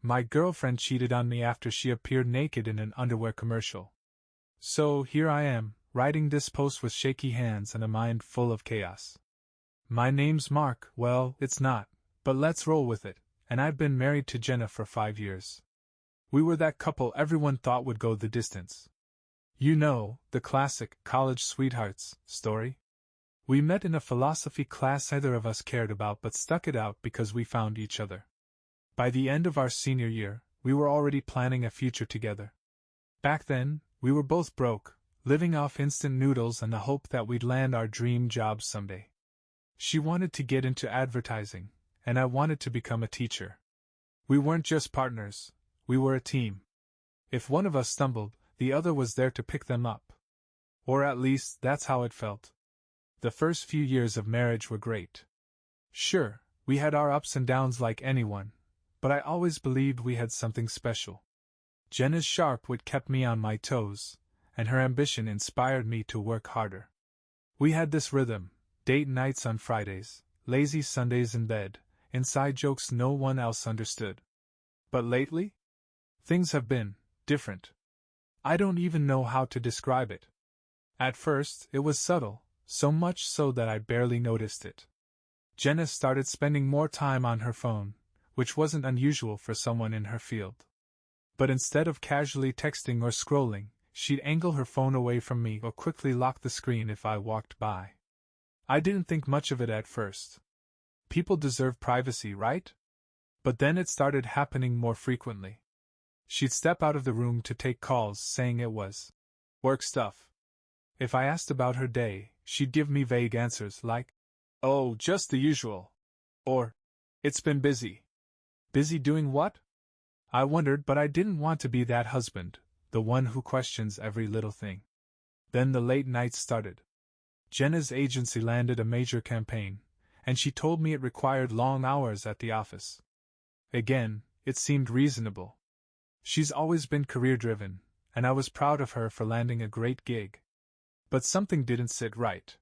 My girlfriend cheated on me after she appeared naked in an underwear commercial. So here I am, writing this post with shaky hands and a mind full of chaos. My name's Mark. Well, it's not, but let's roll with it, and I've been married to Jenna for 5 years. We were that couple everyone thought would go the distance. You know, the classic college sweethearts story? We met in a philosophy class neither of us cared about but stuck it out because we found each other. By the end of our senior year, we were already planning a future together. Back then, we were both broke, living off instant noodles and the hope that we'd land our dream jobs someday. She wanted to get into advertising, and I wanted to become a teacher. We weren't just partners, we were a team. If one of us stumbled, the other was there to pick them up. Or at least, that's how it felt. The first few years of marriage were great. Sure, we had our ups and downs like anyone, but I always believed we had something special. Jenna's sharp wit kept me on my toes, and her ambition inspired me to work harder. We had this rhythm: date nights on Fridays, lazy Sundays in bed, inside jokes no one else understood. But lately? Things have been different. I don't even know how to describe it. At first, it was subtle, so much so that I barely noticed it. Jenna started spending more time on her phone, which wasn't unusual for someone in her field. But instead of casually texting or scrolling, she'd angle her phone away from me or quickly lock the screen if I walked by. I didn't think much of it at first. People deserve privacy, right? But then it started happening more frequently. She'd step out of the room to take calls, saying it was work stuff. If I asked about her day, she'd give me vague answers like, "Oh, just the usual," or, "It's been busy." Busy doing what? I wondered, but I didn't want to be that husband, the one who questions every little thing. Then the late nights started. Jenna's agency landed a major campaign, and she told me it required long hours at the office. Again, it seemed reasonable. She's always been career-driven, and I was proud of her for landing a great gig. But something didn't sit right.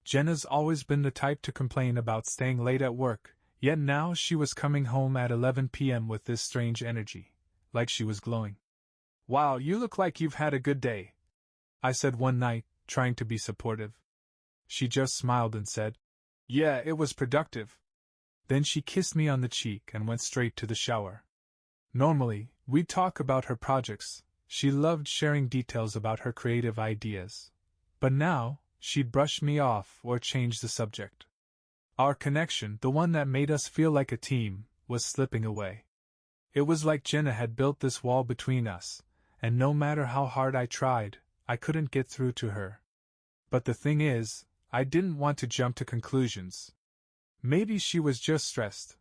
Jenna's always been the type to complain about staying late at work, yet now she was coming home at 11 p.m. with this strange energy, like she was glowing. "Wow, you look like you've had a good day," I said one night, trying to be supportive. She just smiled and said, "Yeah, it was productive." Then she kissed me on the cheek and went straight to the shower. Normally, we'd talk about her projects. She loved sharing details about her creative ideas. But now, she'd brush me off or change the subject. Our connection, the one that made us feel like a team, was slipping away. It was like Jenna had built this wall between us, and no matter how hard I tried, I couldn't get through to her. But the thing is, I didn't want to jump to conclusions. Maybe she was just stressed.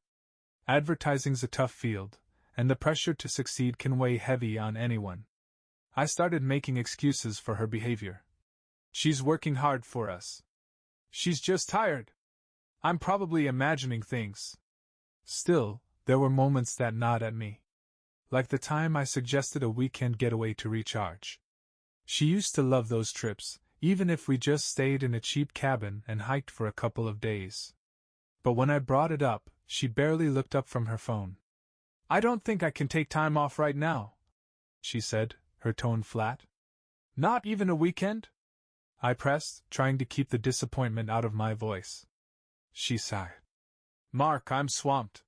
Advertising's a tough field, and the pressure to succeed can weigh heavy on anyone. I started making excuses for her behavior. "She's working hard for us. She's just tired. I'm probably imagining things." Still, there were moments that gnawed at me. Like the time I suggested a weekend getaway to recharge. She used to love those trips, even if we just stayed in a cheap cabin and hiked for a couple of days. But when I brought it up, she barely looked up from her phone. "I don't think I can take time off right now," she said, her tone flat. "Not even a weekend?" I pressed, trying to keep the disappointment out of my voice. She sighed. "Mark, I'm swamped.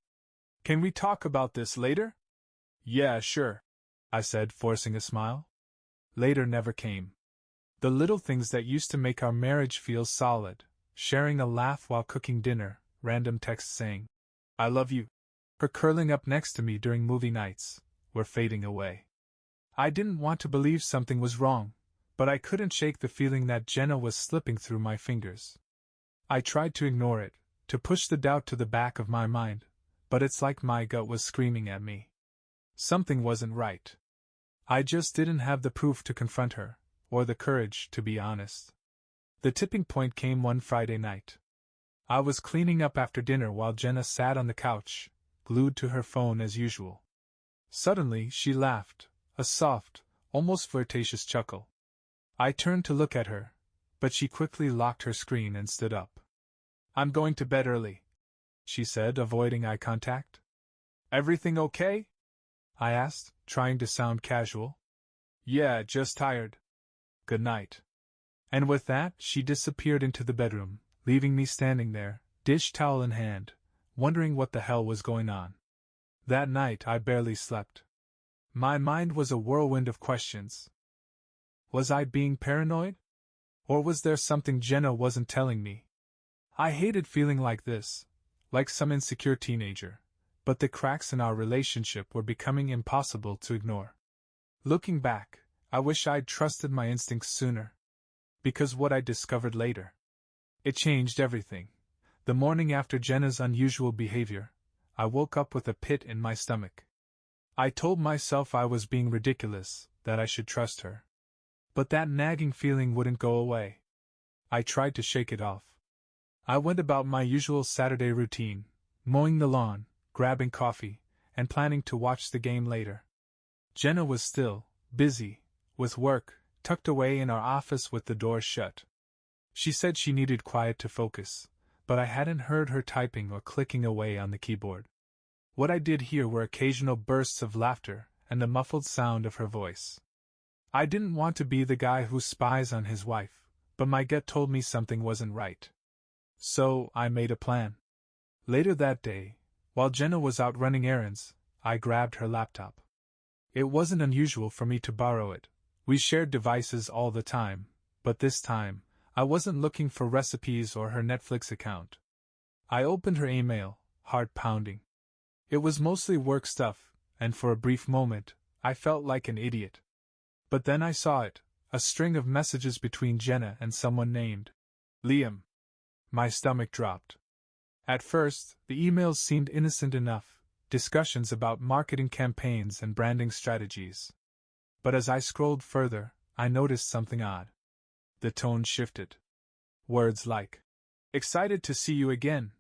Can we talk about this later?" "Yeah, sure," I said, forcing a smile. Later never came. The little things that used to make our marriage feel solid, sharing a laugh while cooking dinner, random texts saying, "I love you," her curling up next to me during movie nights, were fading away. I didn't want to believe something was wrong, but I couldn't shake the feeling that Jenna was slipping through my fingers. I tried to ignore it, to push the doubt to the back of my mind, but it's like my gut was screaming at me. Something wasn't right. I just didn't have the proof to confront her, or the courage to be honest. The tipping point came one Friday night. I was cleaning up after dinner while Jenna sat on the couch, glued to her phone as usual. Suddenly, she laughed, a soft, almost flirtatious chuckle. I turned to look at her, but she quickly locked her screen and stood up. "I'm going to bed early," she said, avoiding eye contact. "Everything okay?" I asked, trying to sound casual. Yeah, just tired. Good night. And with that, she disappeared into the bedroom, leaving me standing there, dish towel in hand, wondering what the hell was going on. That night I barely slept. My mind was a whirlwind of questions. Was I being paranoid? Or was there something Jenna wasn't telling me? I hated feeling like this, like some insecure teenager, but the cracks in our relationship were becoming impossible to ignore. Looking back, I wish I'd trusted my instincts sooner. Because what I discovered later, it changed everything. The morning after Jenna's unusual behavior, I woke up with a pit in my stomach. I told myself I was being ridiculous, that I should trust her. But that nagging feeling wouldn't go away. I tried to shake it off. I went about my usual Saturday routine, mowing the lawn, grabbing coffee, and planning to watch the game later. Jenna was still busy, with work, tucked away in our office with the door shut. She said she needed quiet to focus, but I hadn't heard her typing or clicking away on the keyboard. What I did hear were occasional bursts of laughter and the muffled sound of her voice. I didn't want to be the guy who spies on his wife, but my gut told me something wasn't right. So, I made a plan. Later that day, while Jenna was out running errands, I grabbed her laptop. It wasn't unusual for me to borrow it. We shared devices all the time, but this time, I wasn't looking for recipes or her Netflix account. I opened her email, heart pounding. It was mostly work stuff, and for a brief moment, I felt like an idiot. But then I saw it, a string of messages between Jenna and someone named Liam. My stomach dropped. At first, the emails seemed innocent enough, discussions about marketing campaigns and branding strategies. But as I scrolled further, I noticed something odd. The tone shifted. Words like, "Excited to see you again,"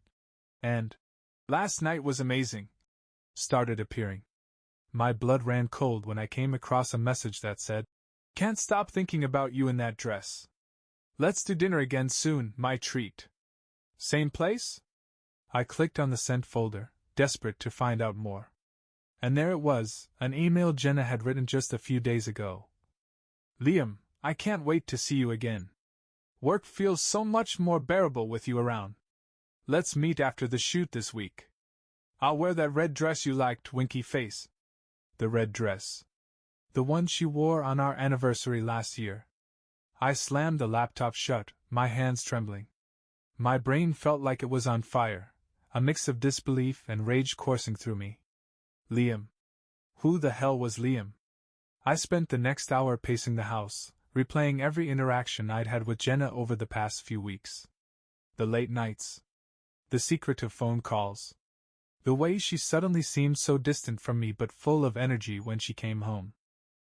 and "Last night was amazing," started appearing. My blood ran cold when I came across a message that said, "Can't stop thinking about you in that dress. Let's do dinner again soon, my treat. Same place?" I clicked on the sent folder, desperate to find out more. And there it was, an email Jenna had written just a few days ago. "Liam, I can't wait to see you again. Work feels so much more bearable with you around. Let's meet after the shoot this week. I'll wear that red dress you liked, winky face." The red dress. The one she wore on our anniversary last year. I slammed the laptop shut, my hands trembling. My brain felt like it was on fire, a mix of disbelief and rage coursing through me. Liam. Who the hell was Liam? I spent the next hour pacing the house, replaying every interaction I'd had with Jenna over the past few weeks. The late nights. The secretive phone calls. The way she suddenly seemed so distant from me but full of energy when she came home.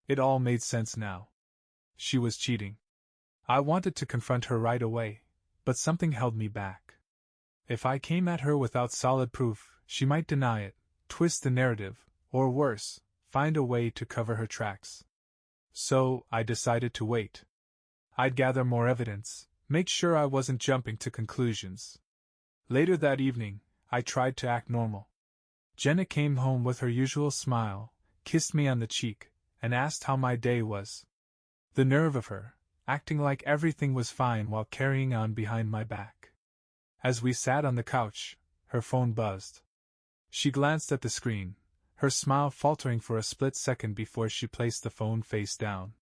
It all made sense now. She was cheating. I wanted to confront her right away, but something held me back. If I came at her without solid proof, she might deny it, twist the narrative, or worse, find a way to cover her tracks. So, I decided to wait. I'd gather more evidence, make sure I wasn't jumping to conclusions. Later that evening, I tried to act normal. Jenna came home with her usual smile, kissed me on the cheek, and asked how my day was. The nerve of her, acting like everything was fine while carrying on behind my back. As we sat on the couch, her phone buzzed. She glanced at the screen, her smile faltering for a split second before she placed the phone face down.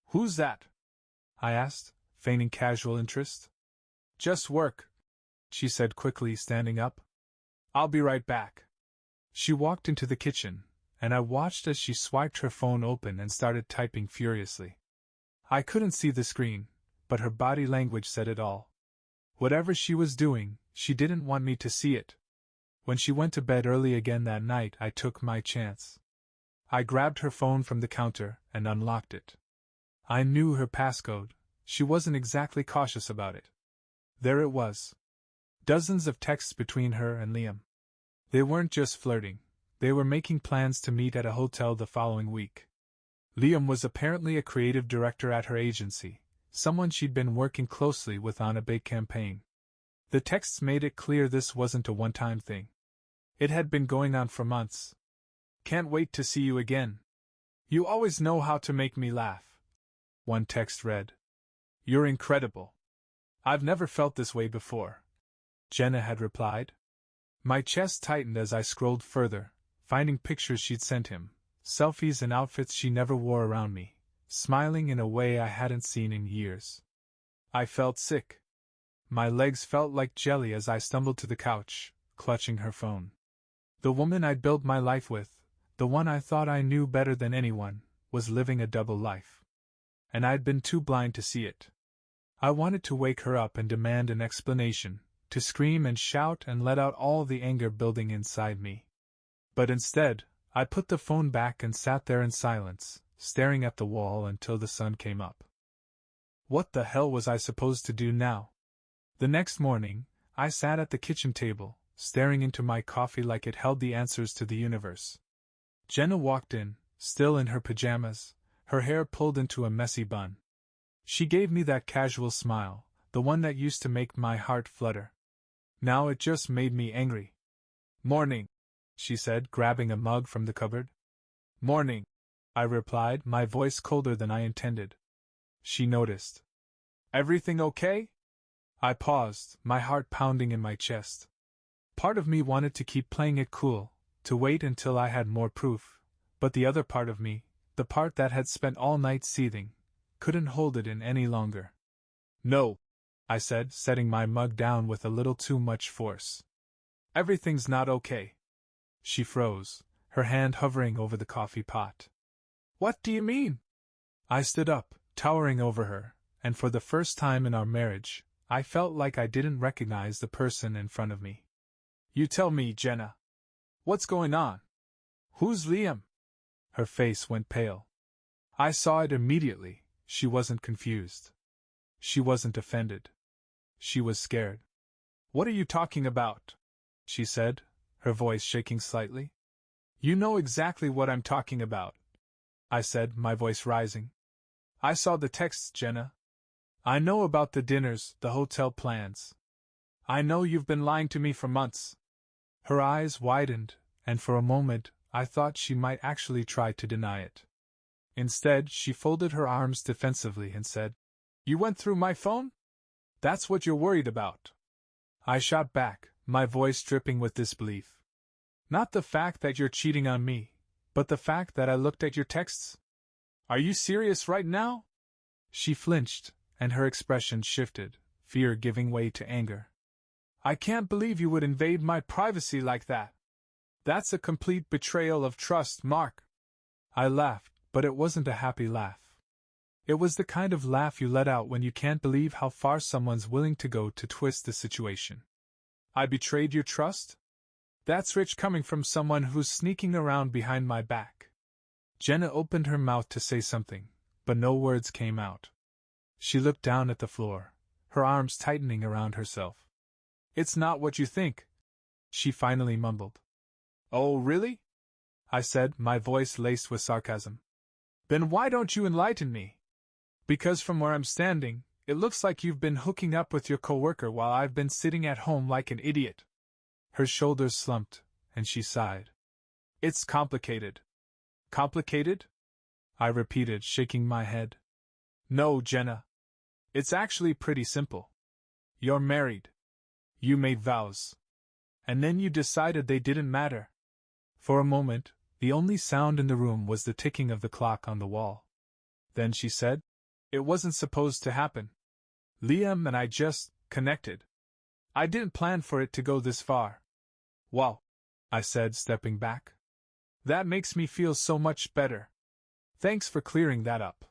"Who's that?" I asked, feigning casual interest. "Just work," she said quickly, standing up. "I'll be right back." She walked into the kitchen, and I watched as she swiped her phone open and started typing furiously. I couldn't see the screen, but her body language said it all. Whatever she was doing, she didn't want me to see it. When she went to bed early again that night, I took my chance. I grabbed her phone from the counter and unlocked it. I knew her passcode. She wasn't exactly cautious about it. There it was. Dozens of texts between her and Liam. They weren't just flirting, they were making plans to meet at a hotel the following week. Liam was apparently a creative director at her agency, someone she'd been working closely with on a big campaign. The texts made it clear this wasn't a one-time thing. It had been going on for months. Can't wait to see you again. You always know how to make me laugh. One text read. You're incredible. I've never felt this way before. Jenna had replied. My chest tightened as I scrolled further, finding pictures she'd sent him, selfies and outfits she never wore around me, smiling in a way I hadn't seen in years. I felt sick. My legs felt like jelly as I stumbled to the couch, clutching her phone. The woman I'd built my life with, the one I thought I knew better than anyone, was living a double life. And I'd been too blind to see it. I wanted to wake her up and demand an explanation, to scream and shout and let out all the anger building inside me. But instead, I put the phone back and sat there in silence, staring at the wall until the sun came up. What the hell was I supposed to do now? The next morning, I sat at the kitchen table, staring into my coffee like it held the answers to the universe. Jenna walked in, still in her pajamas, her hair pulled into a messy bun. She gave me that casual smile, the one that used to make my heart flutter. Now it just made me angry. Morning, she said, grabbing a mug from the cupboard. Morning, I replied, my voice colder than I intended. She noticed. Everything okay? I paused, my heart pounding in my chest. Part of me wanted to keep playing it cool, to wait until I had more proof, but the other part of me, the part that had spent all night seething, couldn't hold it in any longer. No, I said, setting my mug down with a little too much force. Everything's not okay. She froze, her hand hovering over the coffee pot. What do you mean? I stood up, towering over her, and for the first time in our marriage, I felt like I didn't recognize the person in front of me. You tell me, Jenna. What's going on? Who's Liam? Her face went pale. I saw it immediately. She wasn't confused. She wasn't offended. She was scared. What are you talking about? She said, her voice shaking slightly. You know exactly what I'm talking about, I said, my voice rising. I saw the texts, Jenna. I know about the dinners, the hotel plans. I know you've been lying to me for months. Her eyes widened, and for a moment, I thought she might actually try to deny it. Instead, she folded her arms defensively and said, You went through my phone? That's what you're worried about. I shot back, my voice dripping with disbelief. Not the fact that you're cheating on me, but the fact that I looked at your texts. Are you serious right now? She flinched, and her expression shifted, fear giving way to anger. I can't believe you would invade my privacy like that. That's a complete betrayal of trust, Mark. I laughed, but it wasn't a happy laugh. It was the kind of laugh you let out when you can't believe how far someone's willing to go to twist the situation. I betrayed your trust? That's rich coming from someone who's sneaking around behind my back. Jenna opened her mouth to say something, but no words came out. She looked down at the floor, her arms tightening around herself. It's not what you think, she finally mumbled. Oh, really? I said, my voice laced with sarcasm. Then why don't you enlighten me? Because from where I'm standing, it looks like you've been hooking up with your coworker while I've been sitting at home like an idiot. Her shoulders slumped, and she sighed. It's complicated. Complicated? I repeated, shaking my head. No, Jenna. It's actually pretty simple. You're married. You made vows. And then you decided they didn't matter. For a moment, the only sound in the room was the ticking of the clock on the wall. Then she said, It wasn't supposed to happen. Liam and I just connected. I didn't plan for it to go this far. Wow, I said, stepping back. That makes me feel so much better. Thanks for clearing that up.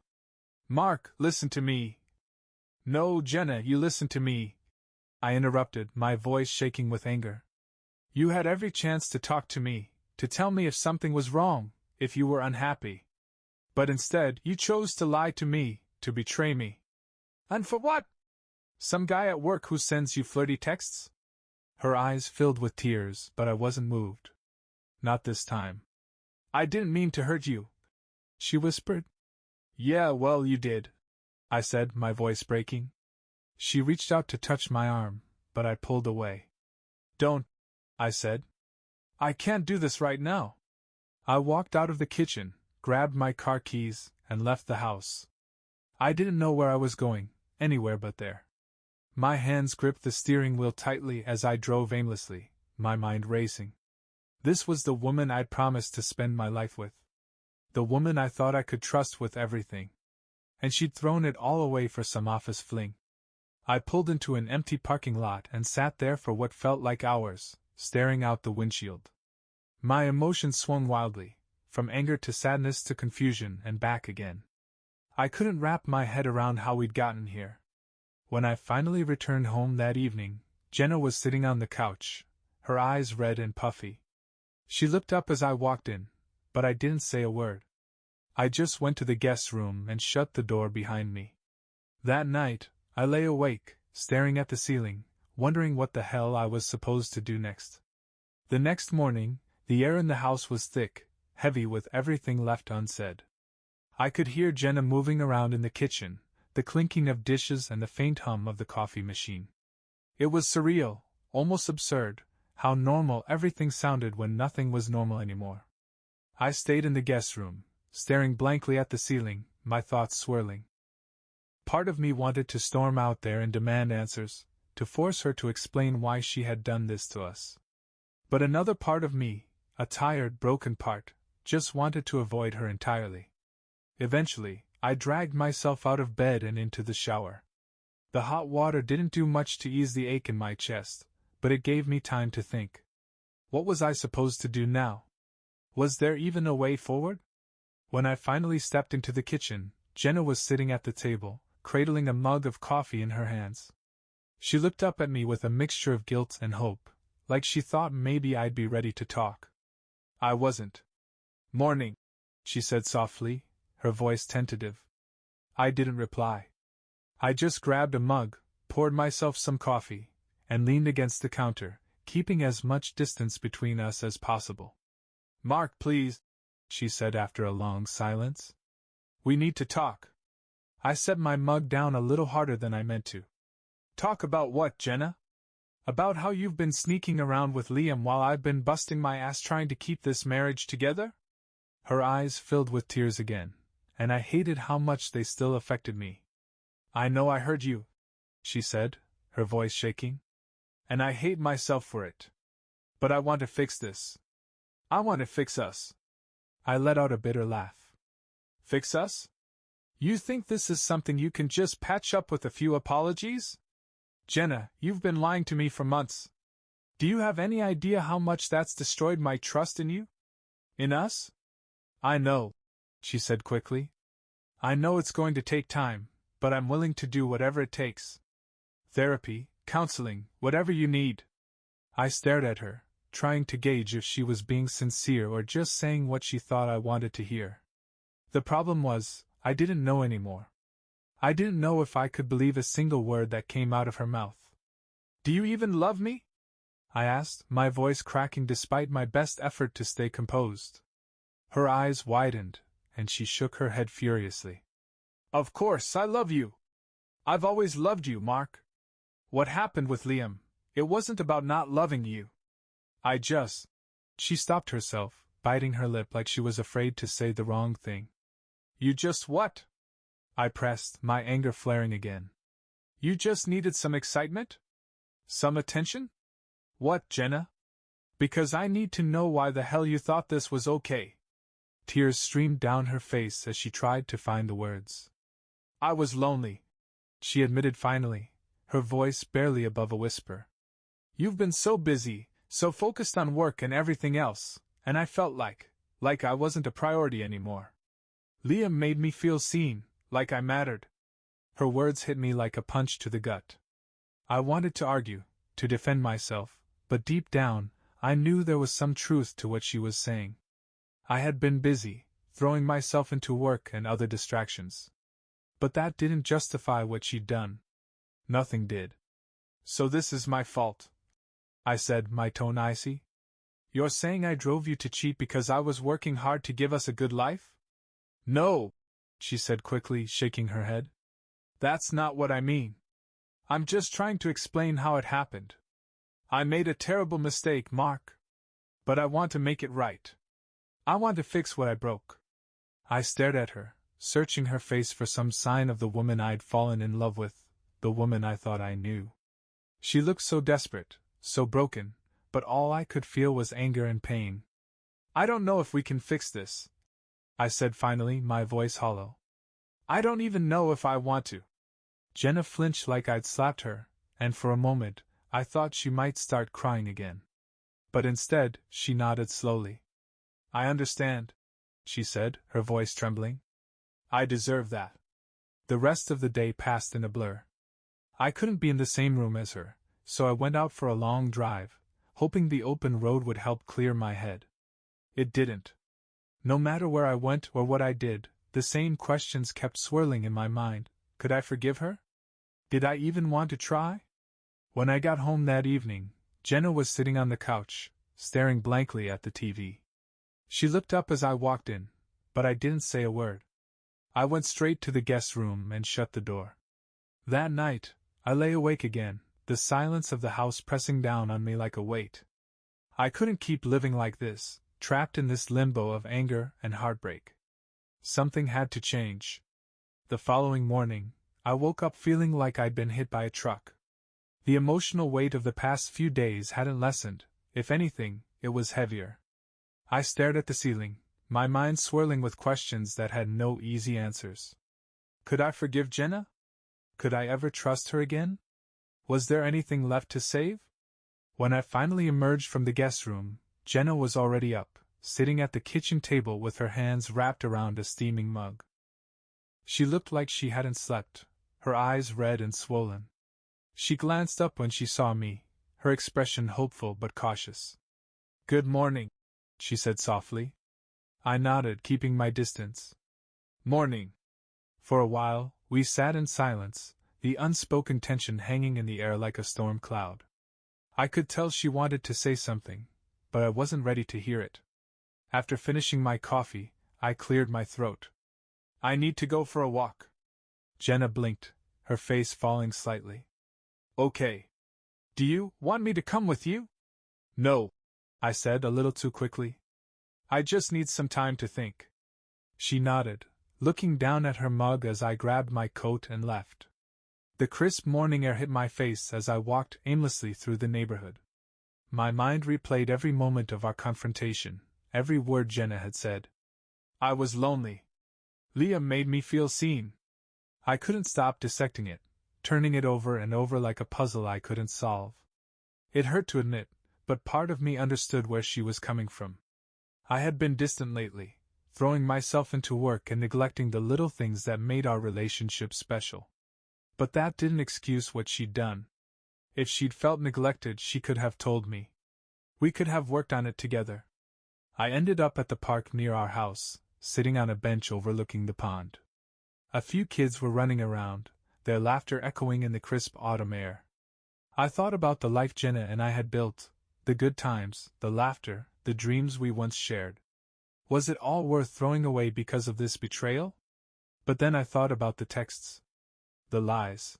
Mark, listen to me. No, Jenna, you listen to me. I interrupted, my voice shaking with anger. You had every chance to talk to me, to tell me if something was wrong, if you were unhappy. But instead, you chose to lie to me, to betray me. And for what? Some guy at work who sends you flirty texts? Her eyes filled with tears, but I wasn't moved. Not this time. I didn't mean to hurt you, she whispered. Yeah, well, you did, I said, my voice breaking. She reached out to touch my arm, but I pulled away. Don't, I said. I can't do this right now. I walked out of the kitchen, grabbed my car keys, and left the house. I didn't know where I was going, anywhere but there. My hands gripped the steering wheel tightly as I drove aimlessly, my mind racing. This was the woman I'd promised to spend my life with. The woman I thought I could trust with everything. And she'd thrown it all away for some office fling. I pulled into an empty parking lot and sat there for what felt like hours, staring out the windshield. My emotions swung wildly, from anger to sadness to confusion and back again. I couldn't wrap my head around how we'd gotten here. When I finally returned home that evening, Jenna was sitting on the couch, her eyes red and puffy. She looked up as I walked in, but I didn't say a word. I just went to the guest room and shut the door behind me. That night, I lay awake, staring at the ceiling, wondering what the hell I was supposed to do next. The next morning, the air in the house was thick, heavy with everything left unsaid. I could hear Jenna moving around in the kitchen, the clinking of dishes and the faint hum of the coffee machine. It was surreal, almost absurd, how normal everything sounded when nothing was normal anymore. I stayed in the guest room, staring blankly at the ceiling, my thoughts swirling. Part of me wanted to storm out there and demand answers, to force her to explain why she had done this to us. But another part of me, a tired, broken part, just wanted to avoid her entirely. Eventually, I dragged myself out of bed and into the shower. The hot water didn't do much to ease the ache in my chest, but it gave me time to think. What was I supposed to do now? Was there even a way forward? When I finally stepped into the kitchen, Jenna was sitting at the table, cradling a mug of coffee in her hands. She looked up at me with a mixture of guilt and hope, like she thought maybe I'd be ready to talk. I wasn't. "Morning," she said softly, her voice tentative. I didn't reply. I just grabbed a mug, poured myself some coffee, and leaned against the counter, keeping as much distance between us as possible. "Mark, please," she said after a long silence. "We need to talk." I set my mug down a little harder than I meant to. "Talk about what, Jenna? About how you've been sneaking around with Liam while I've been busting my ass trying to keep this marriage together?" Her eyes filled with tears again, and I hated how much they still affected me. "I know I hurt you," she said, her voice shaking. "And I hate myself for it. But I want to fix this. I want to fix us." I let out a bitter laugh. "Fix us? You think this is something you can just patch up with a few apologies? Jenna, you've been lying to me for months. Do you have any idea how much that's destroyed my trust in you? In us?" "I know," she said quickly. "I know it's going to take time, but I'm willing to do whatever it takes. Therapy, counseling, whatever you need." I stared at her, trying to gauge if she was being sincere or just saying what she thought I wanted to hear. The problem was, I didn't know anymore. I didn't know if I could believe a single word that came out of her mouth. "Do you even love me?" I asked, my voice cracking despite my best effort to stay composed. Her eyes widened, and she shook her head furiously. "Of course I love you. I've always loved you, Mark. What happened with Liam, it wasn't about not loving you. I just—" She stopped herself, biting her lip like she was afraid to say the wrong thing. "You just what?" I pressed, my anger flaring again. "You just needed some excitement? Some attention? What, Jenna? Because I need to know why the hell you thought this was okay." Tears streamed down her face as she tried to find the words. "I was lonely," she admitted finally, her voice barely above a whisper. "You've been so busy, so focused on work and everything else, and I felt like I wasn't a priority anymore. Liam made me feel seen, like I mattered." Her words hit me like a punch to the gut. I wanted to argue, to defend myself, but deep down, I knew there was some truth to what she was saying. I had been busy, throwing myself into work and other distractions. But that didn't justify what she'd done. Nothing did. "So this is my fault," I said, my tone icy. "You're saying I drove you to cheat because I was working hard to give us a good life?" "No," she said quickly, shaking her head. "That's not what I mean. I'm just trying to explain how it happened. I made a terrible mistake, Mark. But I want to make it right. I want to fix what I broke. I stared at her, searching her face for some sign of the woman I'd fallen in love with, the woman I thought I knew. She looked so desperate, so broken, but all I could feel was anger and pain. I don't know if we can fix this, I said finally, my voice hollow. I don't even know if I want to. Jenna flinched like I'd slapped her, and for a moment, I thought she might start crying again. But instead, she nodded slowly. I understand, she said, her voice trembling. I deserve that. The rest of the day passed in a blur. I couldn't be in the same room as her, so I went out for a long drive, hoping the open road would help clear my head. It didn't. No matter where I went or what I did, the same questions kept swirling in my mind. Could I forgive her? Did I even want to try? When I got home that evening, Jenna was sitting on the couch, staring blankly at the TV. She looked up as I walked in, but I didn't say a word. I went straight to the guest room and shut the door. That night, I lay awake again, the silence of the house pressing down on me like a weight. I couldn't keep living like this, trapped in this limbo of anger and heartbreak. Something had to change. The following morning, I woke up feeling like I'd been hit by a truck. The emotional weight of the past few days hadn't lessened, if anything, it was heavier. I stared at the ceiling, my mind swirling with questions that had no easy answers. Could I forgive Jenna? Could I ever trust her again? Was there anything left to save? When I finally emerged from the guest room, Jenna was already up, sitting at the kitchen table with her hands wrapped around a steaming mug. She looked like she hadn't slept, her eyes red and swollen. She glanced up when she saw me, her expression hopeful but cautious. "Good morning," she said softly. I nodded, keeping my distance. "Morning." For a while, we sat in silence, the unspoken tension hanging in the air like a storm cloud. I could tell she wanted to say something, but I wasn't ready to hear it. After finishing my coffee, I cleared my throat. "I need to go for a walk." Jenna blinked, her face falling slightly. "Okay. Do you want me to come with you?" "No," I said a little too quickly. "I just need some time to think." She nodded, looking down at her mug as I grabbed my coat and left. The crisp morning air hit my face as I walked aimlessly through the neighborhood. My mind replayed every moment of our confrontation, every word Jenna had said. I was lonely. Liam made me feel seen. I couldn't stop dissecting it, turning it over and over like a puzzle I couldn't solve. It hurt to admit, but part of me understood where she was coming from. I had been distant lately, throwing myself into work and neglecting the little things that made our relationship special. But that didn't excuse what she'd done. If she'd felt neglected, she could have told me. We could have worked on it together. I ended up at the park near our house, sitting on a bench overlooking the pond. A few kids were running around, their laughter echoing in the crisp autumn air. I thought about the life Jenna and I had built, the good times, the laughter, the dreams we once shared. Was it all worth throwing away because of this betrayal? But then I thought about the texts. The lies.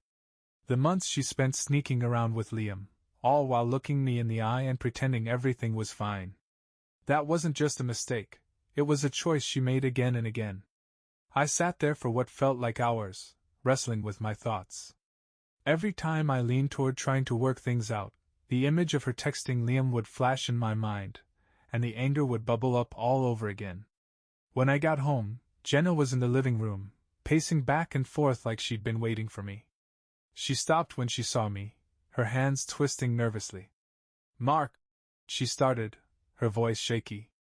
The months she spent sneaking around with Liam, all while looking me in the eye and pretending everything was fine. That wasn't just a mistake, it was a choice she made again and again. I sat there for what felt like hours, wrestling with my thoughts. Every time I leaned toward trying to work things out, the image of her texting Liam would flash in my mind, and the anger would bubble up all over again. When I got home, Jenna was in the living room, pacing back and forth like she'd been waiting for me. She stopped when she saw me, her hands twisting nervously. "Mark," she started, her voice shaky.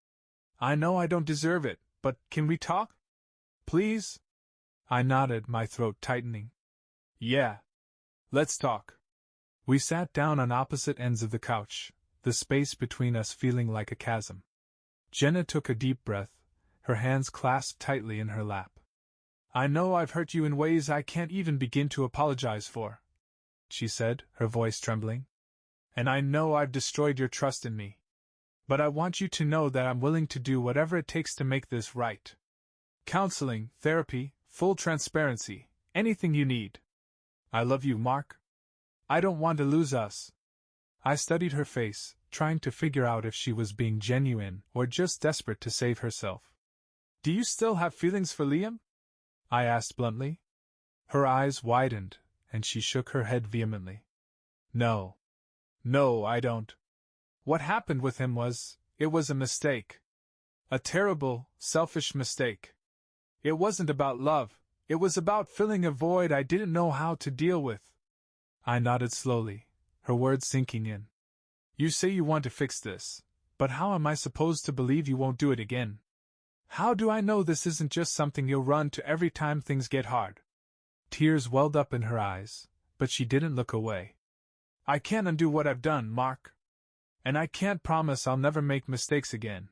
"I know I don't deserve it, but can we talk? Please?" I nodded, my throat tightening. "Yeah. Let's talk." We sat down on opposite ends of the couch, the space between us feeling like a chasm. Jenna took a deep breath, her hands clasped tightly in her lap. "I know I've hurt you in ways I can't even begin to apologize for," she said, her voice trembling. "And I know I've destroyed your trust in me. But I want you to know that I'm willing to do whatever it takes to make this right. Counseling, therapy, full transparency, anything you need. I love you, Mark. I don't want to lose us." I studied her face, trying to figure out if she was being genuine or just desperate to save herself. "Do you still have feelings for Liam?" I asked bluntly. Her eyes widened, and she shook her head vehemently. "No. No, I don't. What happened with him it was a mistake. A terrible, selfish mistake. It wasn't about love, it was about filling a void I didn't know how to deal with." I nodded slowly, her words sinking in. "You say you want to fix this, but how am I supposed to believe you won't do it again? How do I know this isn't just something you'll run to every time things get hard?" Tears welled up in her eyes, but she didn't look away. "I can't undo what I've done, Mark. And I can't promise I'll never make mistakes again.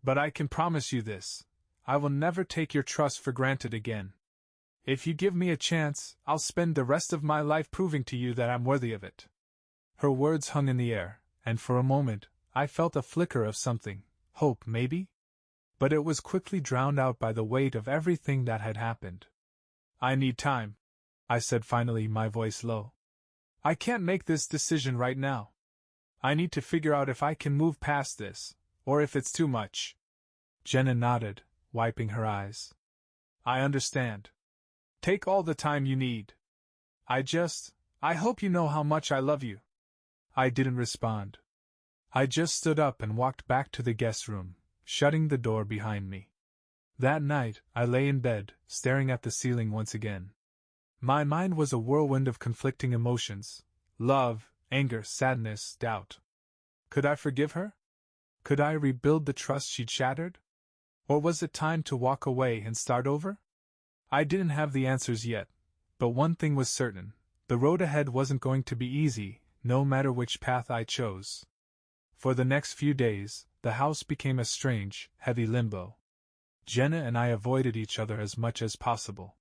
But I can promise you this: I will never take your trust for granted again. If you give me a chance, I'll spend the rest of my life proving to you that I'm worthy of it." Her words hung in the air, and for a moment, I felt a flicker of something, hope maybe? But it was quickly drowned out by the weight of everything that had happened. "I need time," I said finally, my voice low. "I can't make this decision right now. I need to figure out if I can move past this, or if it's too much." Jenna nodded, wiping her eyes. "I understand. Take all the time you need. I hope you know how much I love you." I didn't respond. I just stood up and walked back to the guest room, shutting the door behind me. That night, I lay in bed, staring at the ceiling once again. My mind was a whirlwind of conflicting emotions: love, anger, sadness, doubt. Could I forgive her? Could I rebuild the trust she'd shattered? Or was it time to walk away and start over? I didn't have the answers yet, but one thing was certain: the road ahead wasn't going to be easy, no matter which path I chose. For the next few days, the house became a strange, heavy limbo. Jenna and I avoided each other as much as possible.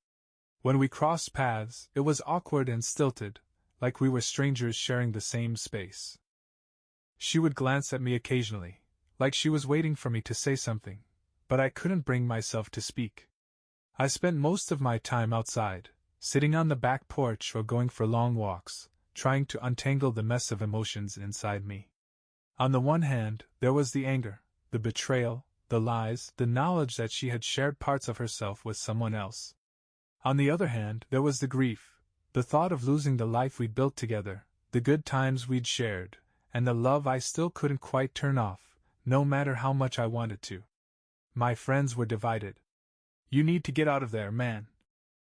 When we crossed paths, it was awkward and stilted, like we were strangers sharing the same space. She would glance at me occasionally, like she was waiting for me to say something, but I couldn't bring myself to speak. I spent most of my time outside, sitting on the back porch or going for long walks, trying to untangle the mess of emotions inside me. On the one hand, there was the anger, the betrayal, the lies, the knowledge that she had shared parts of herself with someone else. On the other hand, there was the grief, the thought of losing the life we'd built together, the good times we'd shared, and the love I still couldn't quite turn off, no matter how much I wanted to. My friends were divided. "You need to get out of there, man,"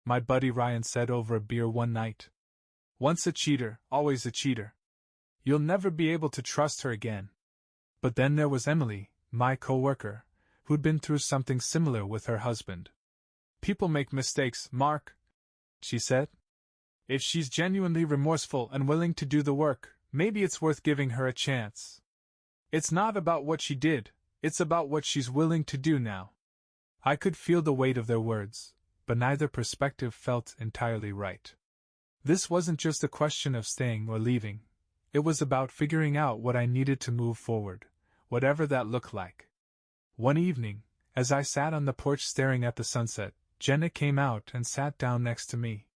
my buddy Ryan said over a beer one night. "Once a cheater, always a cheater. You'll never be able to trust her again." But then there was Emily, my co-worker, who'd been through something similar with her husband. "People make mistakes, Mark," she said. "If she's genuinely remorseful and willing to do the work, maybe it's worth giving her a chance. It's not about what she did, it's about what she's willing to do now." I could feel the weight of their words, but neither perspective felt entirely right. This wasn't just a question of staying or leaving. It was about figuring out what I needed to move forward, whatever that looked like. One evening, as I sat on the porch staring at the sunset, Jenna came out and sat down next to me.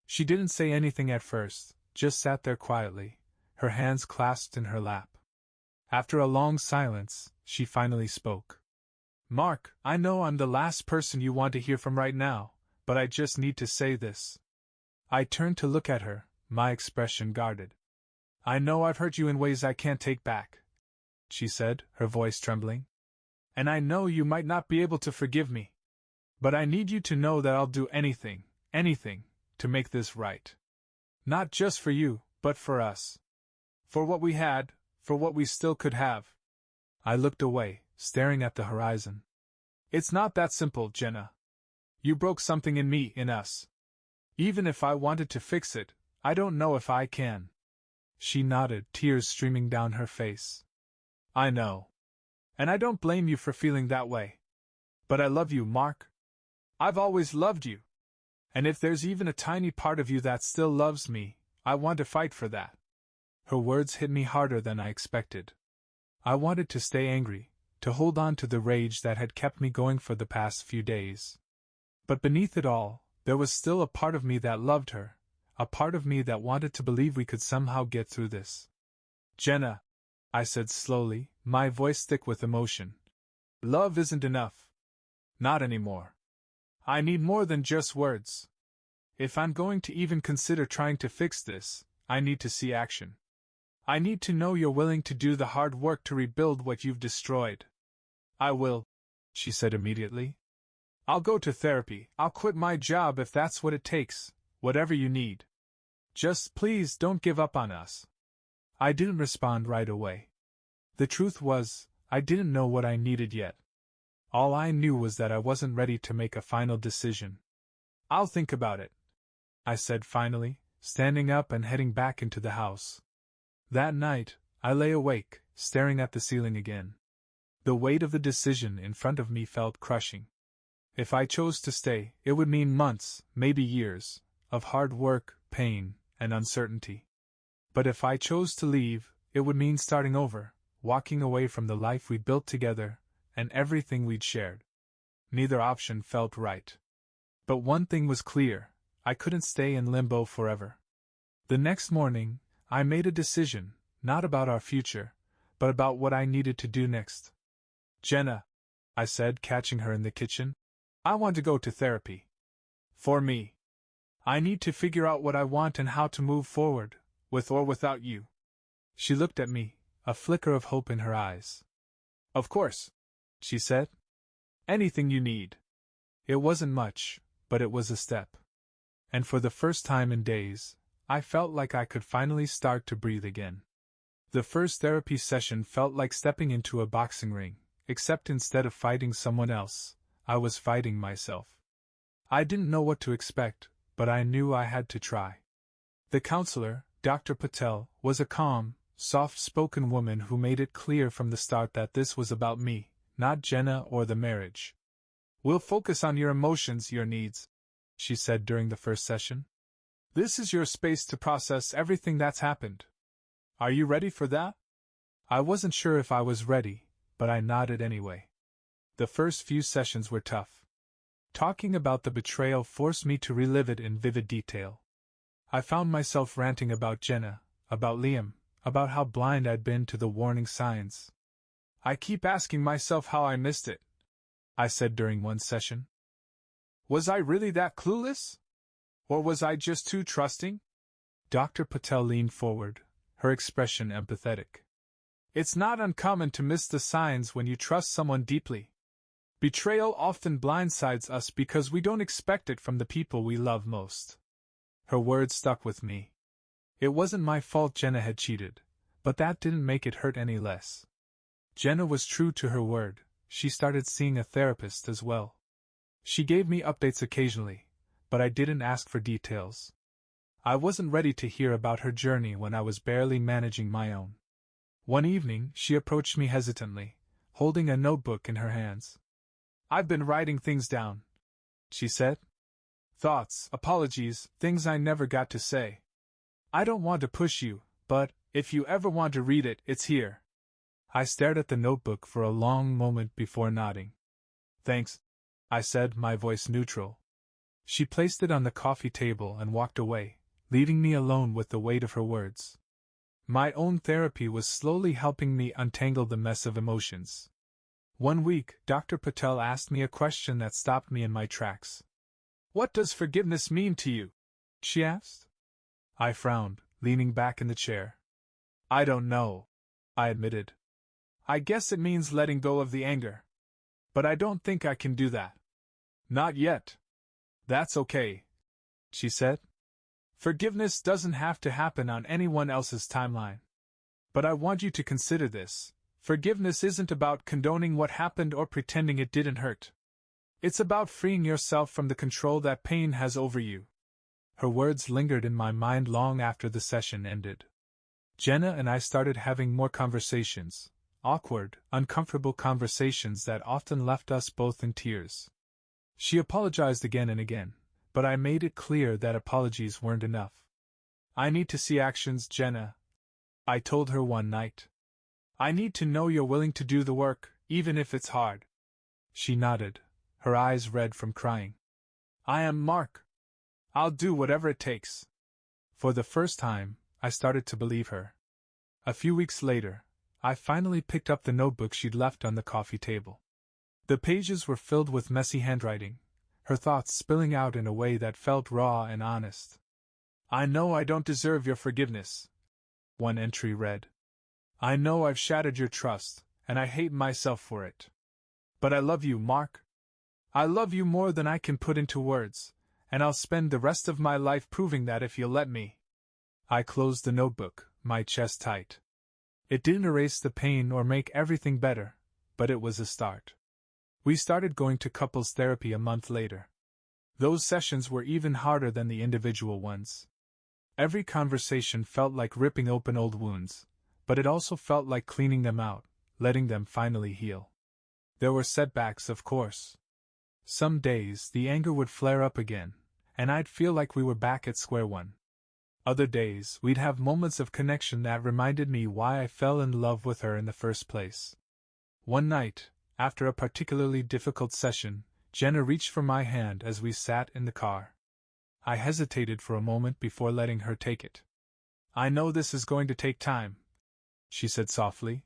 She didn't say anything at first, just sat there quietly, her hands clasped in her lap. After a long silence, she finally spoke. "Mark, I know I'm the last person you want to hear from right now, but I just need to say this." I turned to look at her, my expression guarded. "I know I've hurt you in ways I can't take back," she said, her voice trembling. "And I know you might not be able to forgive me. But I need you to know that I'll do anything, to make this right. Not just for you, but for us. For what we had, for what we still could have." I looked away, staring at the horizon. "It's not that simple, Jenna. You broke something in me, in us. Even if I wanted to fix it, I don't know if I can." She nodded, tears streaming down her face. "I know. And I don't blame you for feeling that way. But I love you, Mark. I've always loved you. And if there's even a tiny part of you that still loves me, I want to fight for that." Her words hit me harder than I expected. I wanted to stay angry, to hold on to the rage that had kept me going for the past few days. But beneath it all, there was still a part of me that loved her, a part of me that wanted to believe we could somehow get through this. "Jenna," I said slowly, my voice thick with emotion. Love isn't enough. Not anymore. I need more than just words. If I'm going to even consider trying to fix this, I need to see action. I need to know you're willing to do the hard work to rebuild what you've destroyed. I will, she said immediately. I'll go to therapy, I'll quit my job if that's what it takes, whatever you need. Just please don't give up on us. I didn't respond right away. The truth was, I didn't know what I needed yet. All I knew was that I wasn't ready to make a final decision. I'll think about it, I said finally, standing up and heading back into the house. That night, I lay awake, staring at the ceiling again. The weight of the decision in front of me felt crushing. If I chose to stay, it would mean months, maybe years, of hard work, pain, and uncertainty. But if I chose to leave, it would mean starting over, walking away from the life we built together, and everything we'd shared. Neither option felt right. But one thing was clear, I couldn't stay in limbo forever. The next morning, I made a decision, not about our future, but about what I needed to do next. Jenna, I said, catching her in the kitchen, I want to go to therapy. For me. I need to figure out what I want and how to move forward, with or without you. She looked at me, a flicker of hope in her eyes. Of course, she said. Anything you need. It wasn't much, but it was a step. And for the first time in days, I felt like I could finally start to breathe again. The first therapy session felt like stepping into a boxing ring, except instead of fighting someone else, I was fighting myself. I didn't know what to expect, but I knew I had to try. The counselor, Dr. Patel, was a calm, soft-spoken woman who made it clear from the start that this was about me, not Jenna or the marriage. We'll focus on your emotions, your needs, she said during the first session. This is your space to process everything that's happened. Are you ready for that? I wasn't sure if I was ready, but I nodded anyway. The first few sessions were tough. Talking about the betrayal forced me to relive it in vivid detail. I found myself ranting about Jenna, about Liam, about how blind I'd been to the warning signs. I keep asking myself how I missed it, I said during one session. Was I really that clueless? Or was I just too trusting? Dr. Patel leaned forward, her expression empathetic. It's not uncommon to miss the signs when you trust someone deeply. Betrayal often blindsides us because we don't expect it from the people we love most. Her words stuck with me. It wasn't my fault Jenna had cheated, but that didn't make it hurt any less. Jenna was true to her word, she started seeing a therapist as well. She gave me updates occasionally, but I didn't ask for details. I wasn't ready to hear about her journey when I was barely managing my own. One evening, she approached me hesitantly, holding a notebook in her hands. I've been writing things down, she said. Thoughts, apologies, things I never got to say. I don't want to push you, but if you ever want to read it, it's here. I stared at the notebook for a long moment before nodding. Thanks, I said, my voice neutral. She placed it on the coffee table and walked away, leaving me alone with the weight of her words. My own therapy was slowly helping me untangle the mess of emotions. One week, Dr. Patel asked me a question that stopped me in my tracks. What does forgiveness mean to you? She asked. I frowned, leaning back in the chair. I don't know, I admitted. I guess it means letting go of the anger. But I don't think I can do that. Not yet. That's okay, she said. Forgiveness doesn't have to happen on anyone else's timeline. But I want you to consider this. Forgiveness isn't about condoning what happened or pretending it didn't hurt. It's about freeing yourself from the control that pain has over you. Her words lingered in my mind long after the session ended. Jenna and I started having more conversations, awkward, uncomfortable conversations that often left us both in tears. She apologized again and again, but I made it clear that apologies weren't enough. I need to see actions, Jenna, I told her one night. I need to know you're willing to do the work, even if it's hard. She nodded, her eyes red from crying. I am, Mark. I'll do whatever it takes. For the first time, I started to believe her. A few weeks later, I finally picked up the notebook she'd left on the coffee table. The pages were filled with messy handwriting, her thoughts spilling out in a way that felt raw and honest. I know I don't deserve your forgiveness, one entry read. I know I've shattered your trust, and I hate myself for it. But I love you, Mark. I love you more than I can put into words, and I'll spend the rest of my life proving that if you'll let me. I closed the notebook, my chest tight. It didn't erase the pain or make everything better, but it was a start. We started going to couples therapy a month later. Those sessions were even harder than the individual ones. Every conversation felt like ripping open old wounds, but it also felt like cleaning them out, letting them finally heal. There were setbacks, of course. Some days the anger would flare up again, and I'd feel like we were back at square one. Other days we'd have moments of connection that reminded me why I fell in love with her in the first place. One night, after a particularly difficult session, Jenna reached for my hand as we sat in the car. I hesitated for a moment before letting her take it. I know this is going to take time, she said softly.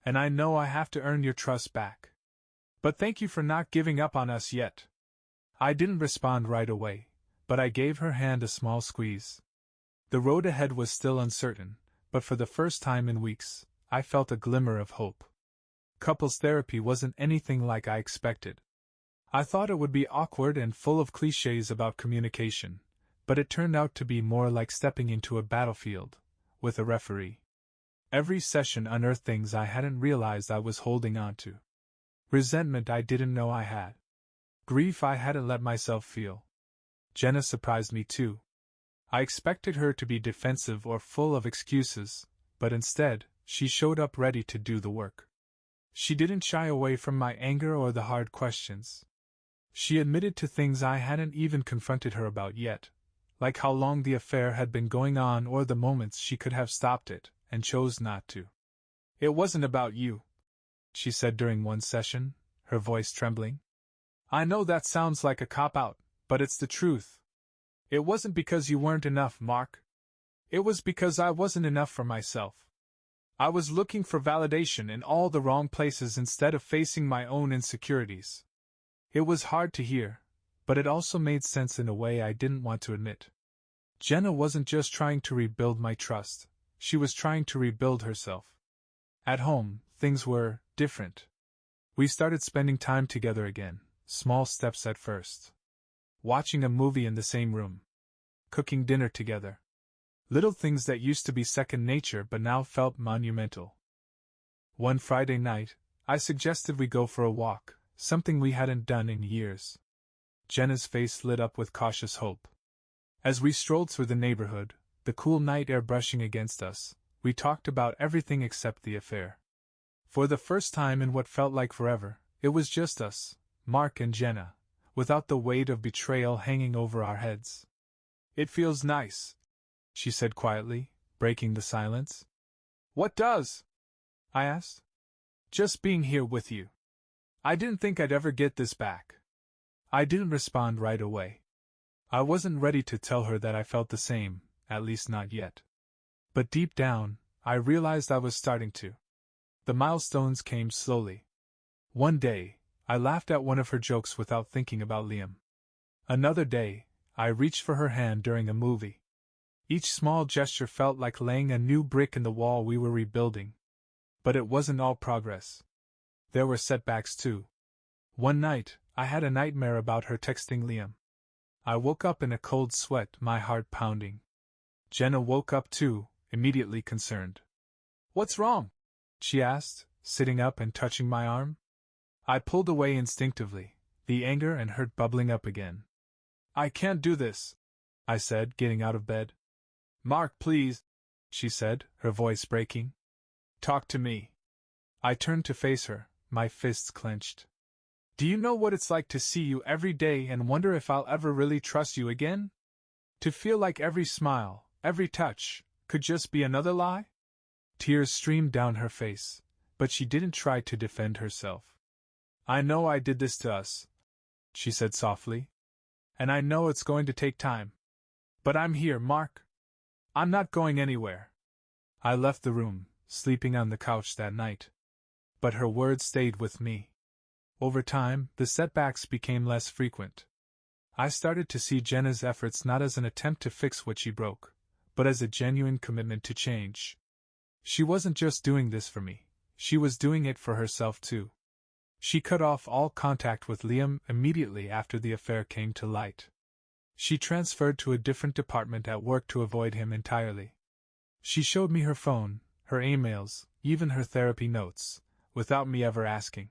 And I know I have to earn your trust back. But thank you for not giving up on us yet. I didn't respond right away, but I gave her hand a small squeeze. The road ahead was still uncertain, but for the first time in weeks, I felt a glimmer of hope. Couples therapy wasn't anything like I expected. I thought it would be awkward and full of clichés about communication, but it turned out to be more like stepping into a battlefield, with a referee. Every session unearthed things I hadn't realized I was holding on to. Resentment I didn't know I had. Grief I hadn't let myself feel. Jenna surprised me too. I expected her to be defensive or full of excuses, but instead, she showed up ready to do the work. She didn't shy away from my anger or the hard questions. She admitted to things I hadn't even confronted her about yet, like how long the affair had been going on or the moments she could have stopped it, and chose not to. It wasn't about you, she said during one session, her voice trembling. I know that sounds like a cop-out, but it's the truth. It wasn't because you weren't enough, Mark. It was because I wasn't enough for myself. I was looking for validation in all the wrong places instead of facing my own insecurities. It was hard to hear, but it also made sense in a way I didn't want to admit. Jenna wasn't just trying to rebuild my trust, she was trying to rebuild herself. At home, things were different. We started spending time together again, small steps at first. Watching a movie in the same room. Cooking dinner together. Little things that used to be second nature but now felt monumental. One Friday night, I suggested we go for a walk, something we hadn't done in years. Jenna's face lit up with cautious hope. As we strolled through the neighborhood, the cool night air brushing against us, we talked about everything except the affair. For the first time in what felt like forever, it was just us, Mark and Jenna, without the weight of betrayal hanging over our heads. It feels nice, she said quietly, breaking the silence. What does? I asked. Just being here with you. I didn't think I'd ever get this back. I didn't respond right away. I wasn't ready to tell her that I felt the same, at least not yet. But deep down, I realized I was starting to. The milestones came slowly. One day, I laughed at one of her jokes without thinking about Liam. Another day, I reached for her hand during a movie. Each small gesture felt like laying a new brick in the wall we were rebuilding. But it wasn't all progress. There were setbacks too. One night, I had a nightmare about her texting Liam. I woke up in a cold sweat, my heart pounding. Jenna woke up too, immediately concerned. What's wrong? She asked, sitting up and touching my arm. I pulled away instinctively, the anger and hurt bubbling up again. I can't do this, I said, getting out of bed. Mark, please, she said, her voice breaking. Talk to me. I turned to face her, my fists clenched. Do you know what it's like to see you every day and wonder if I'll ever really trust you again? To feel like every smile, every touch, could just be another lie? Tears streamed down her face, but she didn't try to defend herself. I know I did this to us, she said softly. And I know it's going to take time. But I'm here, Mark. I'm not going anywhere. I left the room, sleeping on the couch that night. But her words stayed with me. Over time, the setbacks became less frequent. I started to see Jenna's efforts not as an attempt to fix what she broke, but as a genuine commitment to change. She wasn't just doing this for me, she was doing it for herself too. She cut off all contact with Liam immediately after the affair came to light. She transferred to a different department at work to avoid him entirely. She showed me her phone, her emails, even her therapy notes, without me ever asking.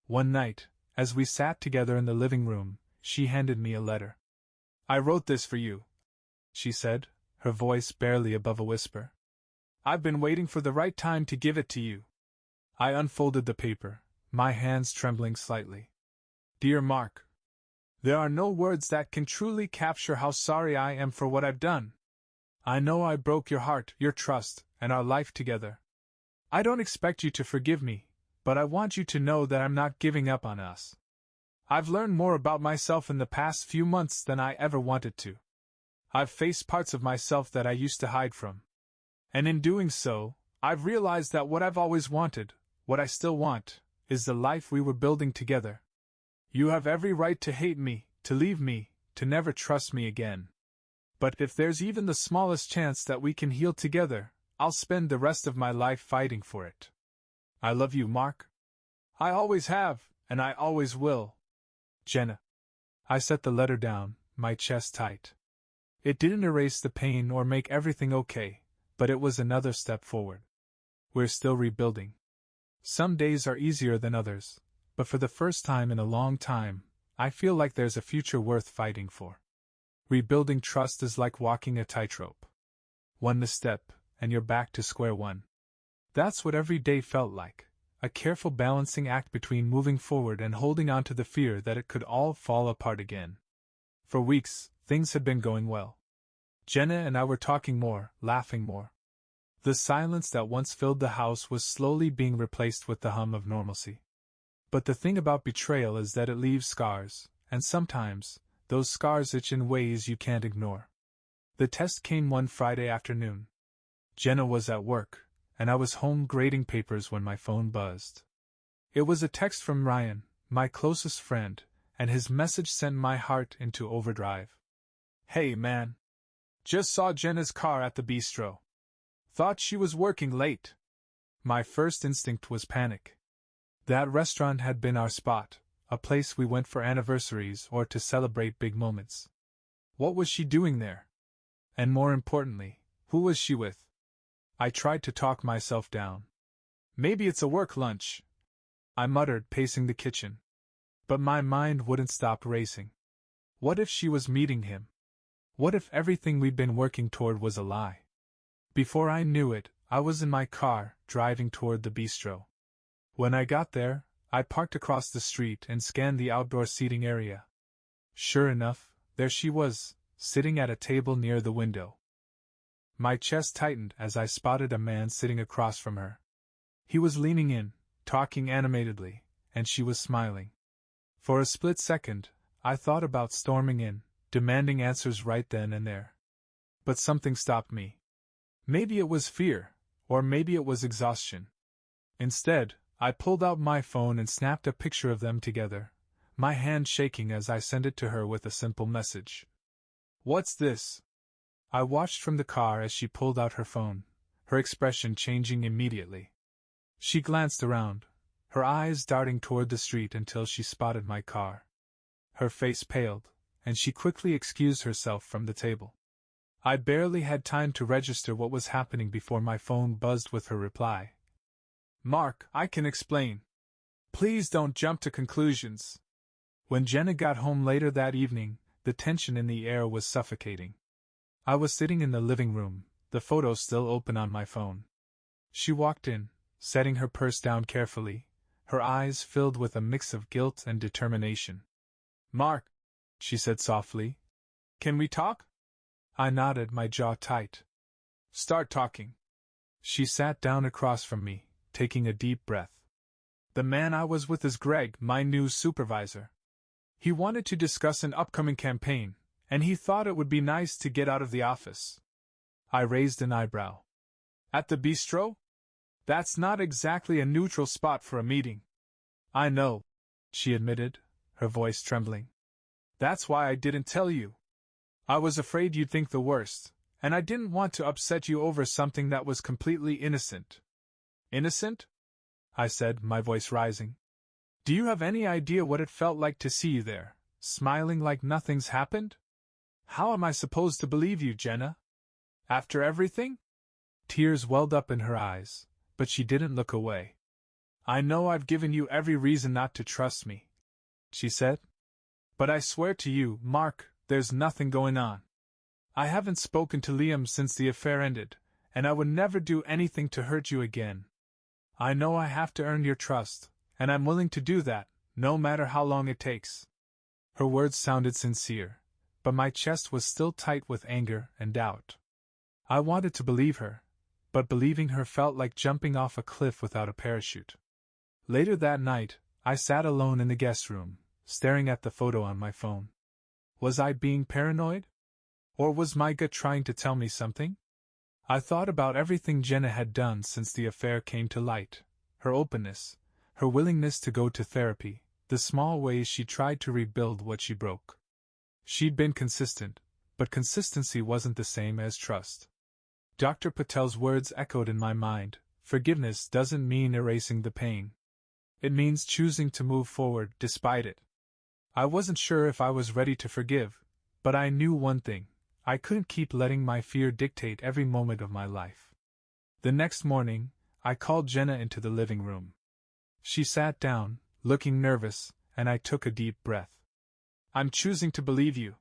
One night, as we sat together in the living room, she handed me a letter. "I wrote this for you," she said, her voice barely above a whisper. "I've been waiting for the right time to give it to you." I unfolded the paper, my hands trembling slightly. "Dear Mark, there are no words that can truly capture how sorry I am for what I've done. I know I broke your heart, your trust, and our life together. I don't expect you to forgive me, but I want you to know that I'm not giving up on us. I've learned more about myself in the past few months than I ever wanted to. I've faced parts of myself that I used to hide from. And in doing so, I've realized that what I've always wanted, what I still want, is the life we were building together. You have every right to hate me, to leave me, to never trust me again. But if there's even the smallest chance that we can heal together, I'll spend the rest of my life fighting for it. I love you, Mark. I always have, and I always will. Jenna." I set the letter down, my chest tight. It didn't erase the pain or make everything okay, but it was another step forward. We're still rebuilding. Some days are easier than others, but for the first time in a long time, I feel like there's a future worth fighting for. Rebuilding trust is like walking a tightrope. One misstep, and you're back to square one. That's what every day felt like, a careful balancing act between moving forward and holding on to the fear that it could all fall apart again. For weeks, things had been going well. Jenna and I were talking more, laughing more. The silence that once filled the house was slowly being replaced with the hum of normalcy. But the thing about betrayal is that it leaves scars, and sometimes, those scars itch in ways you can't ignore. The test came one Friday afternoon. Jenna was at work, and I was home grading papers when my phone buzzed. It was a text from Ryan, my closest friend, and his message sent my heart into overdrive. "Hey man. Just saw Jenna's car at the bistro. Thought she was working late." My first instinct was panic. That restaurant had been our spot, a place we went for anniversaries or to celebrate big moments. What was she doing there? And more importantly, who was she with? I tried to talk myself down. "Maybe it's a work lunch," I muttered, pacing the kitchen. But my mind wouldn't stop racing. What if she was meeting him? What if everything we'd been working toward was a lie? Before I knew it, I was in my car, driving toward the bistro. When I got there, I parked across the street and scanned the outdoor seating area. Sure enough, there she was, sitting at a table near the window. My chest tightened as I spotted a man sitting across from her. He was leaning in, talking animatedly, and she was smiling. For a split second, I thought about storming in, demanding answers right then and there. But something stopped me. Maybe it was fear, or maybe it was exhaustion. Instead, I pulled out my phone and snapped a picture of them together, my hand shaking as I sent it to her with a simple message. "What's this?" I watched from the car as she pulled out her phone, her expression changing immediately. She glanced around, her eyes darting toward the street until she spotted my car. Her face paled, and she quickly excused herself from the table. I barely had time to register what was happening before my phone buzzed with her reply. "Mark, I can explain. Please don't jump to conclusions." When Jenna got home later that evening, the tension in the air was suffocating. I was sitting in the living room, the photo still open on my phone. She walked in, setting her purse down carefully, her eyes filled with a mix of guilt and determination. "Mark," she said softly, "can we talk?" I nodded, my jaw tight. "Start talking." She sat down across from me, taking a deep breath. "The man I was with is Greg, my new supervisor. He wanted to discuss an upcoming campaign, and he thought it would be nice to get out of the office." I raised an eyebrow. "At the bistro?" That's not exactly a neutral spot for a meeting. I know, she admitted, her voice trembling. That's why I didn't tell you. I was afraid you'd think the worst, and I didn't want to upset you over something that was completely innocent. Innocent? I said, my voice rising. Do you have any idea what it felt like to see you there, smiling like nothing's happened? How am I supposed to believe you, Jenna? After everything? Tears welled up in her eyes, but she didn't look away. I know I've given you every reason not to trust me, she said. But I swear to you, Mark, there's nothing going on. I haven't spoken to Liam since the affair ended, and I would never do anything to hurt you again. I know I have to earn your trust, and I'm willing to do that, no matter how long it takes. Her words sounded sincere, but my chest was still tight with anger and doubt. I wanted to believe her, but believing her felt like jumping off a cliff without a parachute. Later that night, I sat alone in the guest room, staring at the photo on my phone. Was I being paranoid? Or was my gut trying to tell me something? I thought about everything Jenna had done since the affair came to light, her openness, her willingness to go to therapy, the small ways she tried to rebuild what she broke. She'd been consistent, but consistency wasn't the same as trust. Dr. Patel's words echoed in my mind. Forgiveness doesn't mean erasing the pain. It means choosing to move forward despite it. I wasn't sure if I was ready to forgive, but I knew one thing. I couldn't keep letting my fear dictate every moment of my life. The next morning, I called Jenna into the living room. She sat down, looking nervous, and I took a deep breath. I'm choosing to believe you,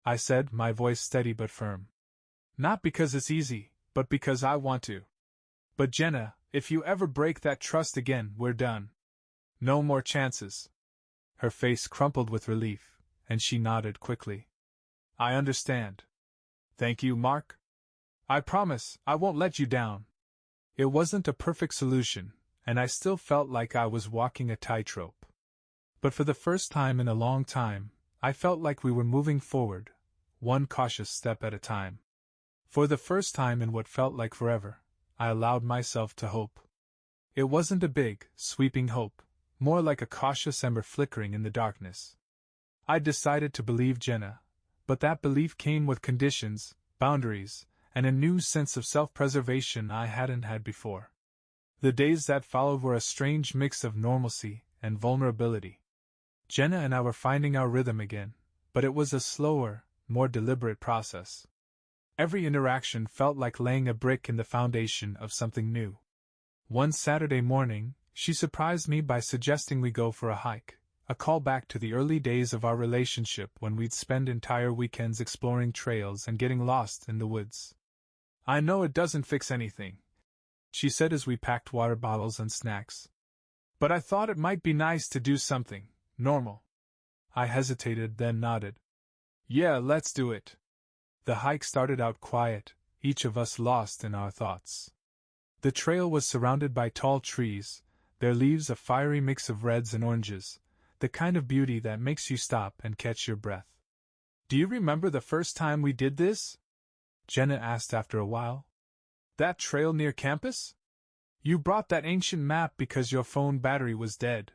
I said, my voice steady but firm. Not because it's easy, but because I want to. But Jenna, if you ever break that trust again, we're done. No more chances. Her face crumpled with relief, and she nodded quickly. I understand. Thank you, Mark. I promise I won't let you down. It wasn't a perfect solution, and I still felt like I was walking a tightrope. But for the first time in a long time, I felt like we were moving forward, one cautious step at a time. For the first time in what felt like forever, I allowed myself to hope. It wasn't a big, sweeping hope, more like a cautious ember flickering in the darkness. I decided to believe Jenna, but that belief came with conditions, boundaries, and a new sense of self-preservation I hadn't had before. The days that followed were a strange mix of normalcy and vulnerability. Jenna and I were finding our rhythm again, but it was a slower, more deliberate process. Every interaction felt like laying a brick in the foundation of something new. One Saturday morning, she surprised me by suggesting we go for a hike, a callback to the early days of our relationship when we'd spend entire weekends exploring trails and getting lost in the woods. I know it doesn't fix anything, she said as we packed water bottles and snacks. But I thought it might be nice to do something normal. I hesitated, then nodded. Yeah, let's do it. The hike started out quiet, each of us lost in our thoughts. The trail was surrounded by tall trees, their leaves a fiery mix of reds and oranges, the kind of beauty that makes you stop and catch your breath. Do you remember the first time we did this? Jenna asked after a while. That trail near campus? You brought that ancient map because your phone battery was dead.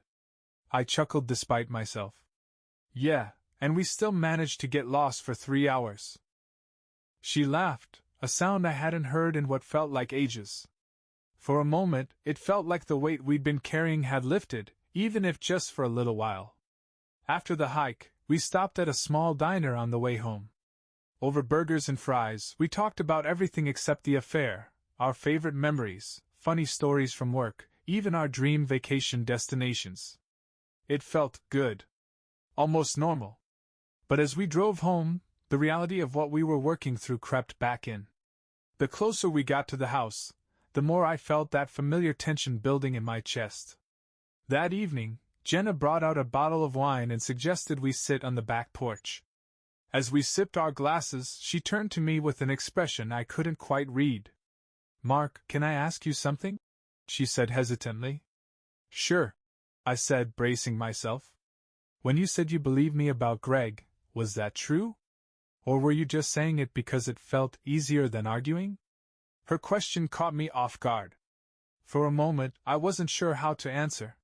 I chuckled despite myself. Yeah, and we still managed to get lost for 3 hours. She laughed, a sound I hadn't heard in what felt like ages. For a moment, it felt like the weight we'd been carrying had lifted, even if just for a little while. After the hike, we stopped at a small diner on the way home. Over burgers and fries, we talked about everything except the affair, our favorite memories, funny stories from work, even our dream vacation destinations. It felt good. Almost normal. But as we drove home, the reality of what we were working through crept back in. The closer we got to the house, the more I felt that familiar tension building in my chest. That evening, Jenna brought out a bottle of wine and suggested we sit on the back porch. As we sipped our glasses, she turned to me with an expression I couldn't quite read. Mark, can I ask you something? She said hesitantly. Sure, I said, bracing myself. When you said you believed me about Greg, was that true? Or were you just saying it because it felt easier than arguing? Her question caught me off guard. For a moment, I wasn't sure how to answer.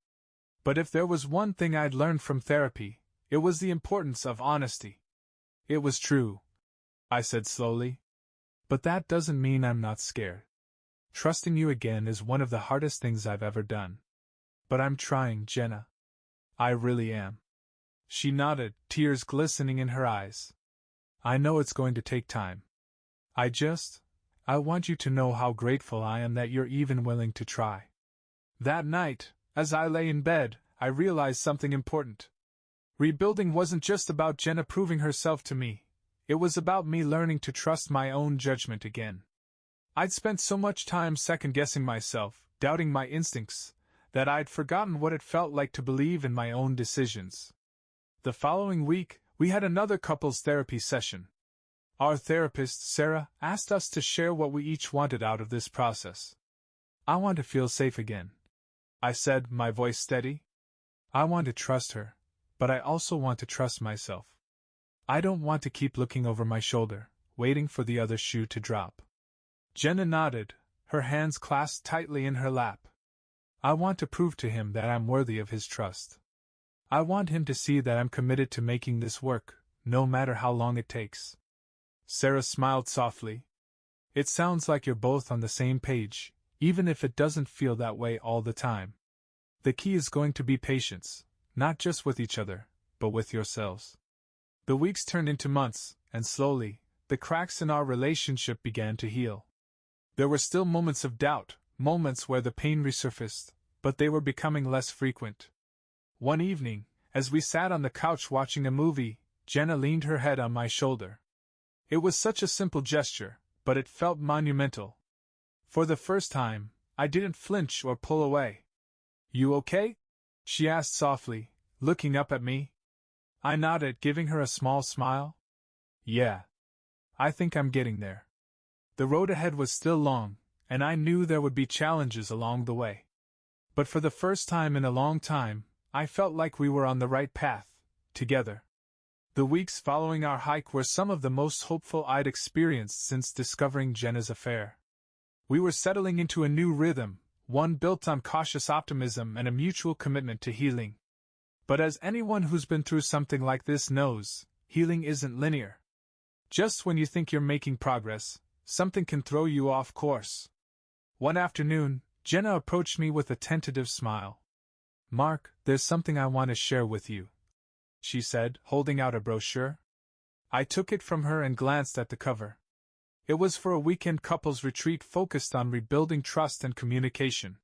But if there was one thing I'd learned from therapy, it was the importance of honesty. It was true, I said slowly. But that doesn't mean I'm not scared. Trusting you again is one of the hardest things I've ever done. But I'm trying, Jenna. I really am. She nodded, tears glistening in her eyes. I know it's going to take time. I want you to know how grateful I am that you're even willing to try. That night, as I lay in bed, I realized something important. Rebuilding wasn't just about Jenna proving herself to me. It was about me learning to trust my own judgment again. I'd spent so much time second-guessing myself, doubting my instincts, that I'd forgotten what it felt like to believe in my own decisions. The following week, we had another couples therapy session. Our therapist, Sarah, asked us to share what we each wanted out of this process. I want to feel safe again, I said, my voice steady. I want to trust her, but I also want to trust myself. I don't want to keep looking over my shoulder, waiting for the other shoe to drop. Jenna nodded, her hands clasped tightly in her lap. I want to prove to him that I'm worthy of his trust. I want him to see that I'm committed to making this work, no matter how long it takes. Sarah smiled softly. It sounds like you're both on the same page, even if it doesn't feel that way all the time. The key is going to be patience, not just with each other, but with yourselves. The weeks turned into months, and slowly, the cracks in our relationship began to heal. There were still moments of doubt, moments where the pain resurfaced, but they were becoming less frequent. One evening, as we sat on the couch watching a movie, Jenna leaned her head on my shoulder. It was such a simple gesture, but it felt monumental. For the first time, I didn't flinch or pull away. You okay? She asked softly, looking up at me. I nodded, giving her a small smile. Yeah. I think I'm getting there. The road ahead was still long, and I knew there would be challenges along the way. But for the first time in a long time, I felt like we were on the right path, together. The weeks following our hike were some of the most hopeful I'd experienced since discovering Jenna's affair. We were settling into a new rhythm, one built on cautious optimism and a mutual commitment to healing. But as anyone who's been through something like this knows, healing isn't linear. Just when you think you're making progress, something can throw you off course. One afternoon, Jenna approached me with a tentative smile. Mark, there's something I want to share with you, she said, holding out a brochure. I took it from her and glanced at the cover. It was for a weekend couples retreat focused on rebuilding trust and communication.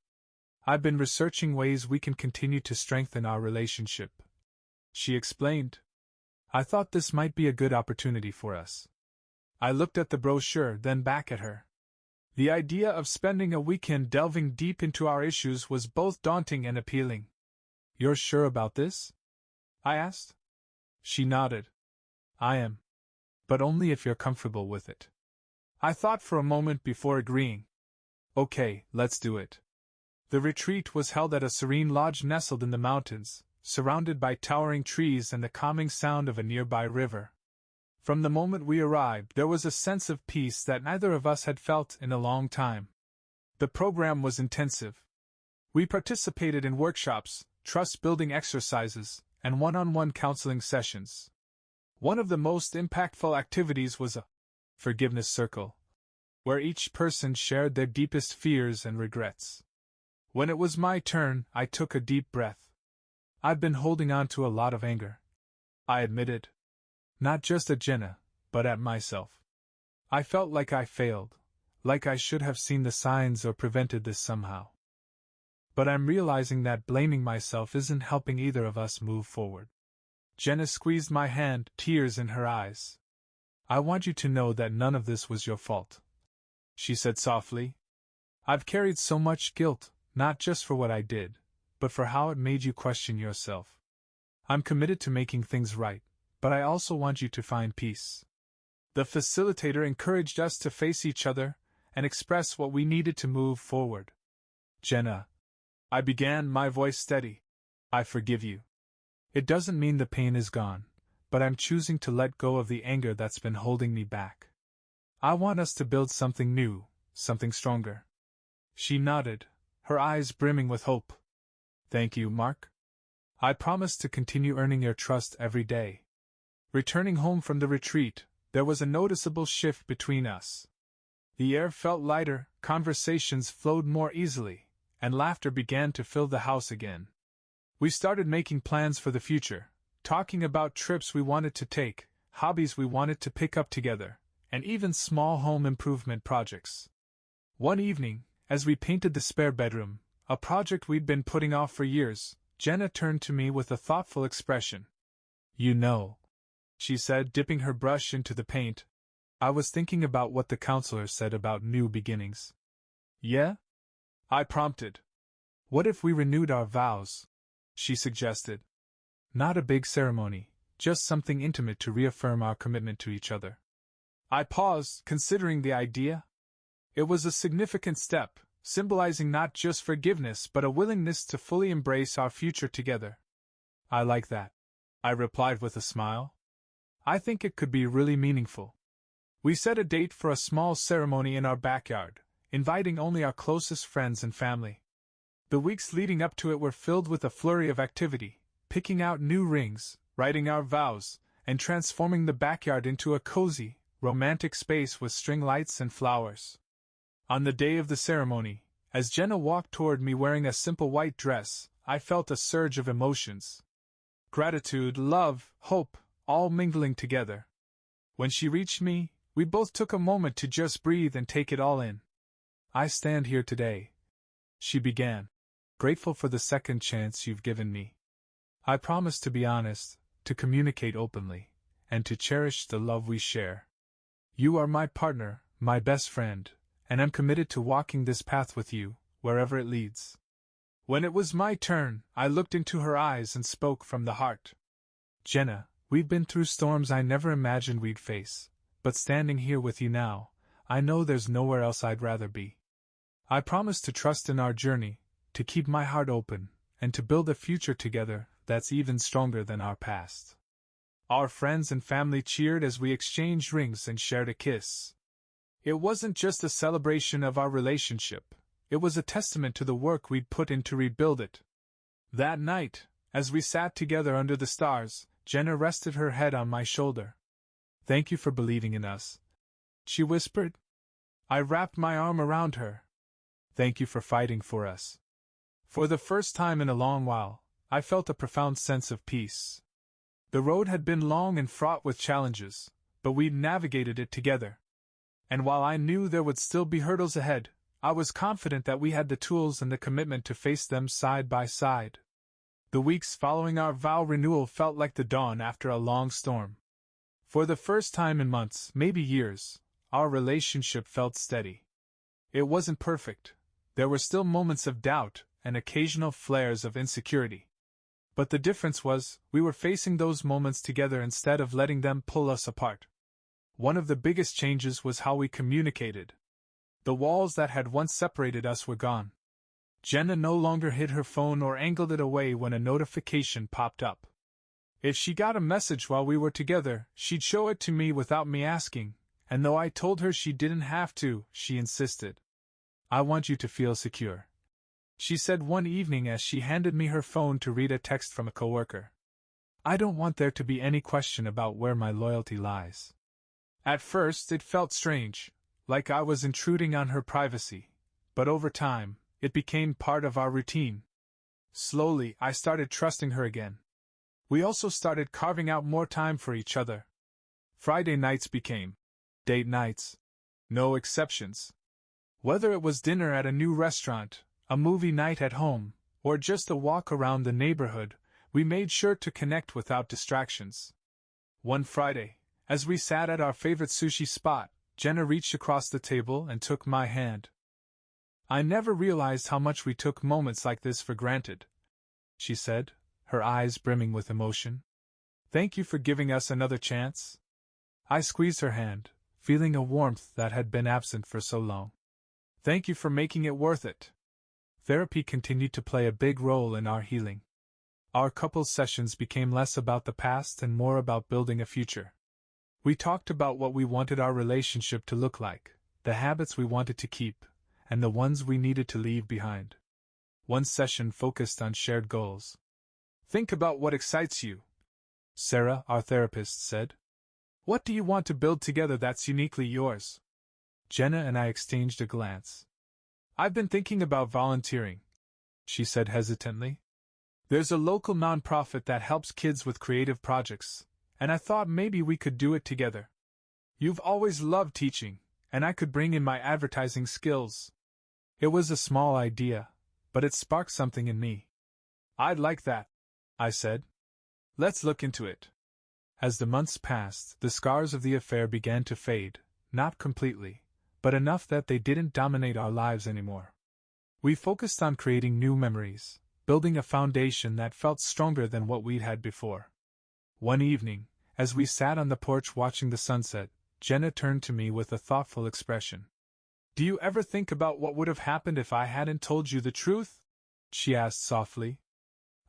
I've been researching ways we can continue to strengthen our relationship, she explained. I thought this might be a good opportunity for us. I looked at the brochure, then back at her. The idea of spending a weekend delving deep into our issues was both daunting and appealing. You're sure about this? I asked. She nodded. I am. But only if you're comfortable with it. I thought for a moment before agreeing. Okay, let's do it. The retreat was held at a serene lodge nestled in the mountains, surrounded by towering trees and the calming sound of a nearby river. From the moment we arrived, there was a sense of peace that neither of us had felt in a long time. The program was intensive. We participated in workshops, trust-building exercises, and one-on-one counseling sessions. One of the most impactful activities was a forgiveness circle, where each person shared their deepest fears and regrets. When it was my turn, I took a deep breath. I've been holding on to a lot of anger, I admitted. Not just at Jenna, but at myself. I felt like I failed, like I should have seen the signs or prevented this somehow. But I'm realizing that blaming myself isn't helping either of us move forward. Jenna squeezed my hand, tears in her eyes. I want you to know that none of this was your fault, she said softly. I've carried so much guilt, not just for what I did, but for how it made you question yourself. I'm committed to making things right, but I also want you to find peace. The facilitator encouraged us to face each other and express what we needed to move forward. Jenna, I began, my voice steady. I forgive you. It doesn't mean the pain is gone, but I'm choosing to let go of the anger that's been holding me back. I want us to build something new, something stronger. She nodded, her eyes brimming with hope. Thank you, Mark. I promise to continue earning your trust every day. Returning home from the retreat, there was a noticeable shift between us. The air felt lighter, conversations flowed more easily, and laughter began to fill the house again. We started making plans for the future, talking about trips we wanted to take, hobbies we wanted to pick up together, and even small home improvement projects. One evening, as we painted the spare bedroom, a project we'd been putting off for years, Jenna turned to me with a thoughtful expression. You know, she said, dipping her brush into the paint, I was thinking about what the counselor said about new beginnings. Yeah? I prompted. What if we renewed our vows? She suggested. Not a big ceremony, just something intimate to reaffirm our commitment to each other. I paused, considering the idea. It was a significant step, symbolizing not just forgiveness but a willingness to fully embrace our future together. I like that, I replied with a smile. I think it could be really meaningful. We set a date for a small ceremony in our backyard, inviting only our closest friends and family. The weeks leading up to it were filled with a flurry of activity, picking out new rings, writing our vows, and transforming the backyard into a cozy, romantic space with string lights and flowers. On the day of the ceremony, as Jenna walked toward me wearing a simple white dress, I felt a surge of emotions. Gratitude, love, hope, all mingling together. When she reached me, we both took a moment to just breathe and take it all in. I stand here today, she began, grateful for the second chance you've given me. I promise to be honest, to communicate openly, and to cherish the love we share. You are my partner, my best friend, and I'm committed to walking this path with you, wherever it leads. When it was my turn, I looked into her eyes and spoke from the heart. Jenna, we've been through storms I never imagined we'd face, but standing here with you now, I know there's nowhere else I'd rather be. I promise to trust in our journey, to keep my heart open, and to build a future together that's even stronger than our past. Our friends and family cheered as we exchanged rings and shared a kiss. It wasn't just a celebration of our relationship, it was a testament to the work we'd put in to rebuild it. That night, as we sat together under the stars, Jenna rested her head on my shoulder. Thank you for believing in us, she whispered. I wrapped my arm around her. Thank you for fighting for us. For the first time in a long while, I felt a profound sense of peace. The road had been long and fraught with challenges, but we'd navigated it together. And while I knew there would still be hurdles ahead, I was confident that we had the tools and the commitment to face them side by side. The weeks following our vow renewal felt like the dawn after a long storm. For the first time in months, maybe years, our relationship felt steady. It wasn't perfect. There were still moments of doubt and occasional flares of insecurity. But the difference was, we were facing those moments together instead of letting them pull us apart. One of the biggest changes was how we communicated. The walls that had once separated us were gone. Jenna no longer hid her phone or angled it away when a notification popped up. If she got a message while we were together, she'd show it to me without me asking, and though I told her she didn't have to, she insisted. I want you to feel secure, she said one evening as she handed me her phone to read a text from a coworker. I don't want there to be any question about where my loyalty lies. At first it felt strange, like I was intruding on her privacy, but over time, it became part of our routine. Slowly, I started trusting her again. We also started carving out more time for each other. Friday nights became date nights. No exceptions. Whether it was dinner at a new restaurant, a movie night at home, or just a walk around the neighborhood, we made sure to connect without distractions. One Friday, as we sat at our favorite sushi spot, Jenna reached across the table and took my hand. I never realized how much we took moments like this for granted, she said, her eyes brimming with emotion. Thank you for giving us another chance. I squeezed her hand, feeling a warmth that had been absent for so long. Thank you for making it worth it. Therapy continued to play a big role in our healing. Our couples sessions became less about the past and more about building a future. We talked about what we wanted our relationship to look like, the habits we wanted to keep, and the ones we needed to leave behind. One session focused on shared goals. Think about what excites you, Sarah, our therapist, said. What do you want to build together that's uniquely yours? Jenna and I exchanged a glance. I've been thinking about volunteering, she said hesitantly. There's a local nonprofit that helps kids with creative projects, and I thought maybe we could do it together. You've always loved teaching, and I could bring in my advertising skills. It was a small idea, but it sparked something in me. I'd like that, I said. Let's look into it. As the months passed, the scars of the affair began to fade, not completely, but enough that they didn't dominate our lives anymore. We focused on creating new memories, building a foundation that felt stronger than what we'd had before. One evening, as we sat on the porch watching the sunset, Jenna turned to me with a thoughtful expression. Do you ever think about what would have happened if I hadn't told you the truth? She asked softly.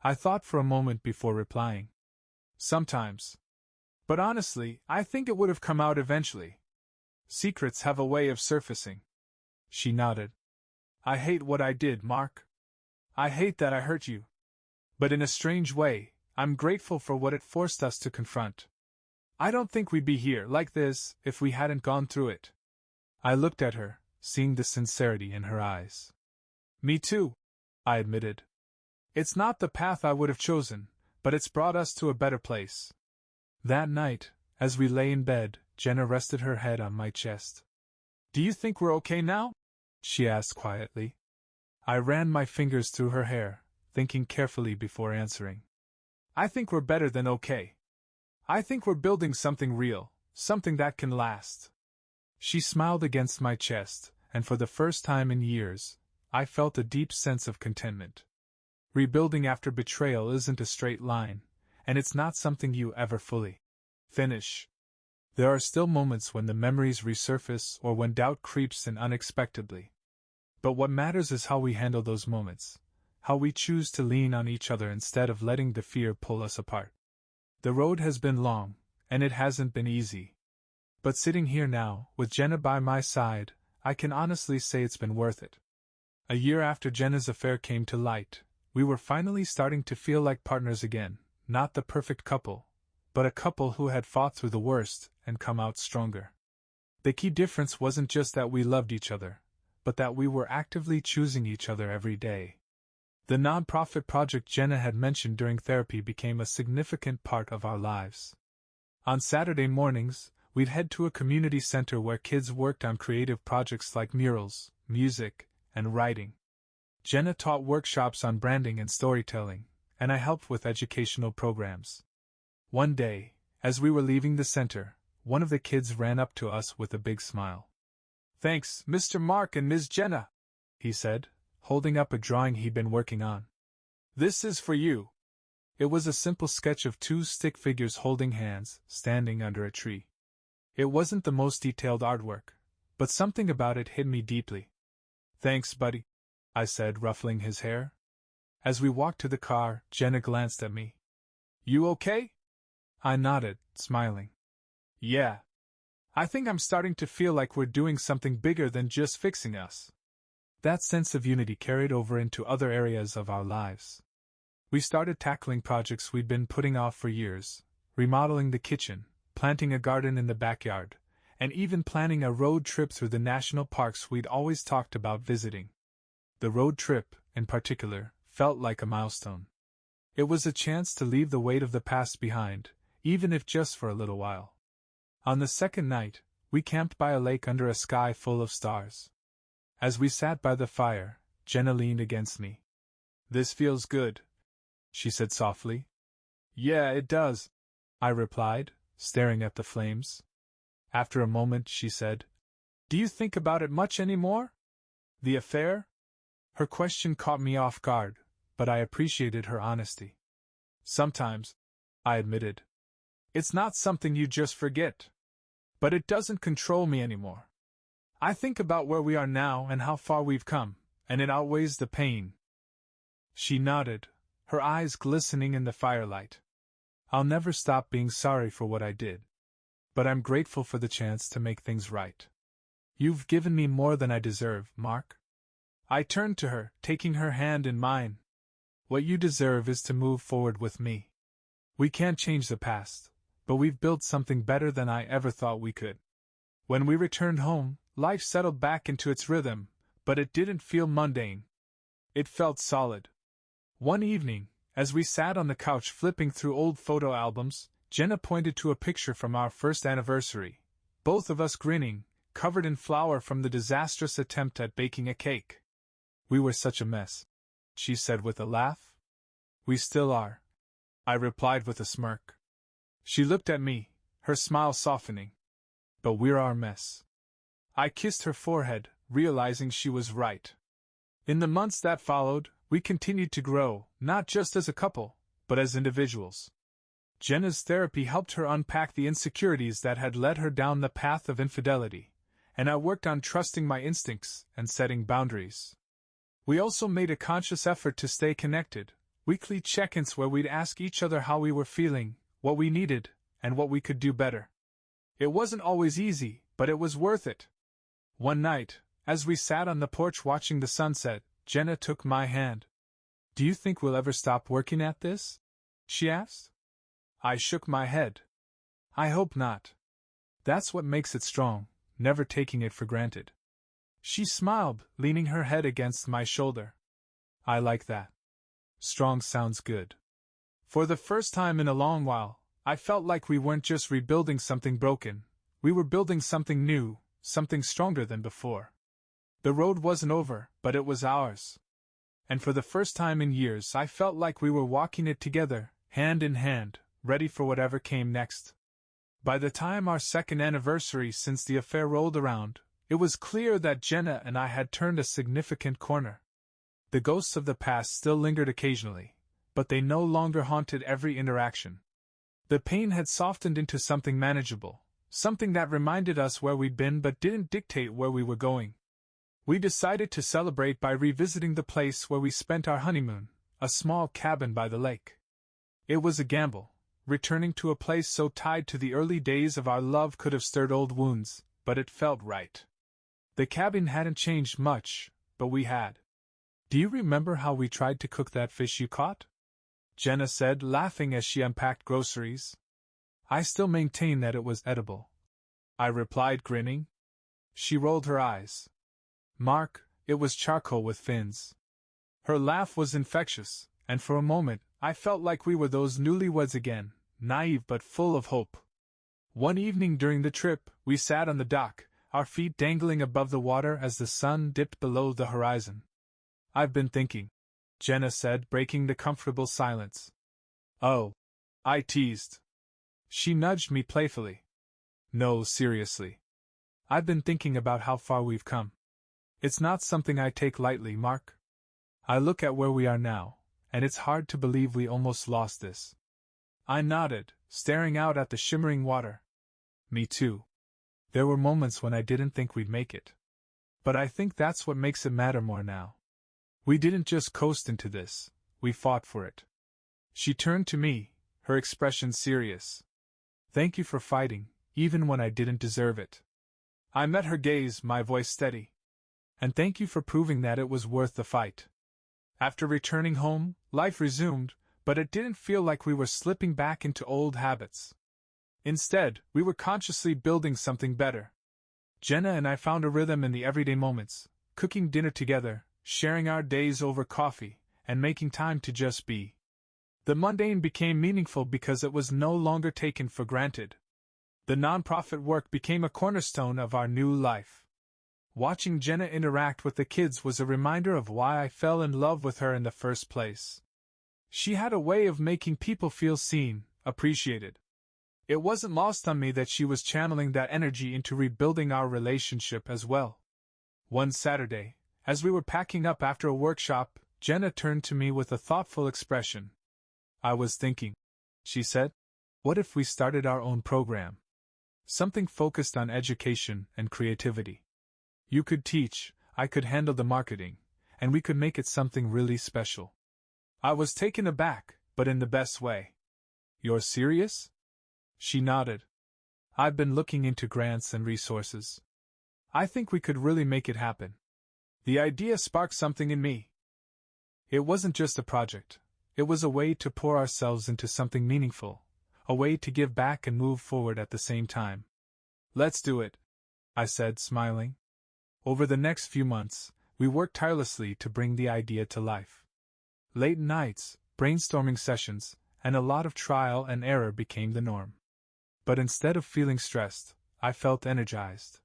I thought for a moment before replying. Sometimes. But honestly, I think it would have come out eventually. Secrets have a way of surfacing. She nodded. I hate what I did, Mark. I hate that I hurt you. But in a strange way, I'm grateful for what it forced us to confront. I don't think we'd be here like this if we hadn't gone through it. I looked at her, seeing the sincerity in her eyes. Me too, I admitted. It's not the path I would have chosen, but it's brought us to a better place. That night, as we lay in bed, Jenna rested her head on my chest. Do you think we're okay now? She asked quietly. I ran my fingers through her hair, thinking carefully before answering. I think we're better than okay. I think we're building something real, something that can last. She smiled against my chest, and for the first time in years, I felt a deep sense of contentment. Rebuilding after betrayal isn't a straight line, and it's not something you ever fully finish. There are still moments when the memories resurface or when doubt creeps in unexpectedly. But what matters is how we handle those moments, how we choose to lean on each other instead of letting the fear pull us apart. The road has been long, and it hasn't been easy. But sitting here now, with Jenna by my side, I can honestly say it's been worth it. A year after Jenna's affair came to light, we were finally starting to feel like partners again, not the perfect couple, but a couple who had fought through the worst and come out stronger. The key difference wasn't just that we loved each other, but that we were actively choosing each other every day. The nonprofit project Jenna had mentioned during therapy became a significant part of our lives. On Saturday mornings, we'd head to a community center where kids worked on creative projects like murals, music, and writing. Jenna taught workshops on branding and storytelling, and I helped with educational programs. One day, as we were leaving the center, one of the kids ran up to us with a big smile. Thanks, Mr. Mark and Ms. Jenna, he said, holding up a drawing he'd been working on. This is for you. It was a simple sketch of two stick figures holding hands, standing under a tree. It wasn't the most detailed artwork, but something about it hit me deeply. Thanks, buddy, I said, ruffling his hair. As we walked to the car, Jenna glanced at me. You okay? I nodded, smiling. Yeah. I think I'm starting to feel like we're doing something bigger than just fixing us. That sense of unity carried over into other areas of our lives. We started tackling projects we'd been putting off for years, remodeling the kitchen, planting a garden in the backyard, and even planning a road trip through the national parks we'd always talked about visiting. The road trip, in particular, felt like a milestone. It was a chance to leave the weight of the past behind, even if just for a little while. On the second night, we camped by a lake under a sky full of stars. As we sat by the fire, Jenna leaned against me. This feels good, she said softly. Yeah, it does, I replied, staring at the flames. After a moment, she said, Do you think about it much anymore? The affair? Her question caught me off guard, but I appreciated her honesty. Sometimes, I admitted. It's not something you just forget. But it doesn't control me anymore. I think about where we are now and how far we've come, and it outweighs the pain. She nodded, her eyes glistening in the firelight. I'll never stop being sorry for what I did. But I'm grateful for the chance to make things right. You've given me more than I deserve, Mark. I turned to her, taking her hand in mine. What you deserve is to move forward with me. We can't change the past, but we've built something better than I ever thought we could. When we returned home, life settled back into its rhythm, but it didn't feel mundane. It felt solid. One evening, as we sat on the couch flipping through old photo albums, Jenna pointed to a picture from our first anniversary, both of us grinning, covered in flour from the disastrous attempt at baking a cake. We were such a mess, she said with a laugh. We still are, I replied with a smirk. She looked at me, her smile softening. But we're our mess. I kissed her forehead, realizing she was right. In the months that followed, we continued to grow, not just as a couple, but as individuals. Jenna's therapy helped her unpack the insecurities that had led her down the path of infidelity, and I worked on trusting my instincts and setting boundaries. We also made a conscious effort to stay connected, weekly check-ins where we'd ask each other how we were feeling, what we needed, and what we could do better. It wasn't always easy, but it was worth it. One night, as we sat on the porch watching the sunset, Jenna took my hand. Do you think we'll ever stop working at this? She asked. I shook my head. I hope not. That's what makes it strong, never taking it for granted. She smiled, leaning her head against my shoulder. I like that. Strong sounds good. For the first time in a long while, I felt like we weren't just rebuilding something broken, we were building something new, something stronger than before. The road wasn't over, but it was ours. And for the first time in years I felt like we were walking it together, hand in hand, ready for whatever came next. By the time our second anniversary since the affair rolled around, it was clear that Jenna and I had turned a significant corner. The ghosts of the past still lingered occasionally, but they no longer haunted every interaction. The pain had softened into something manageable, something that reminded us where we'd been but didn't dictate where we were going. We decided to celebrate by revisiting the place where we spent our honeymoon, a small cabin by the lake. It was a gamble. Returning to a place so tied to the early days of our love could have stirred old wounds, but it felt right. The cabin hadn't changed much, but we had. Do you remember how we tried to cook that fish you caught? Jenna said, laughing as she unpacked groceries. I still maintain that it was edible, I replied, grinning. She rolled her eyes. Mark, it was charcoal with fins. Her laugh was infectious, and for a moment, I felt like we were those newlyweds again, naive but full of hope. One evening during the trip, we sat on the dock, our feet dangling above the water as the sun dipped below the horizon. I've been thinking, Jenna said, breaking the comfortable silence. Oh, I teased. She nudged me playfully. No, seriously. I've been thinking about how far we've come. It's not something I take lightly, Mark. I look at where we are now, and it's hard to believe we almost lost this. I nodded, staring out at the shimmering water. Me too. There were moments when I didn't think we'd make it. But I think that's what makes it matter more now. We didn't just coast into this, we fought for it. She turned to me, her expression serious. Thank you for fighting, even when I didn't deserve it. I met her gaze, my voice steady. And thank you for proving that it was worth the fight. After returning home, life resumed, but it didn't feel like we were slipping back into old habits. Instead, we were consciously building something better. Jenna and I found a rhythm in the everyday moments, cooking dinner together, sharing our days over coffee, and making time to just be. The mundane became meaningful because it was no longer taken for granted. The nonprofit work became a cornerstone of our new life. Watching Jenna interact with the kids was a reminder of why I fell in love with her in the first place. She had a way of making people feel seen, appreciated. It wasn't lost on me that she was channeling that energy into rebuilding our relationship as well. One Saturday, as we were packing up after a workshop, Jenna turned to me with a thoughtful expression. I was thinking, she said, what if we started our own program? Something focused on education and creativity. You could teach, I could handle the marketing, and we could make it something really special. I was taken aback, but in the best way. You're serious? She nodded. I've been looking into grants and resources. I think we could really make it happen. The idea sparked something in me. It wasn't just a project, it was a way to pour ourselves into something meaningful, a way to give back and move forward at the same time. Let's do it, I said, smiling. Over the next few months, we worked tirelessly to bring the idea to life. Late nights, brainstorming sessions, and a lot of trial and error became the norm. But instead of feeling stressed, I felt energized.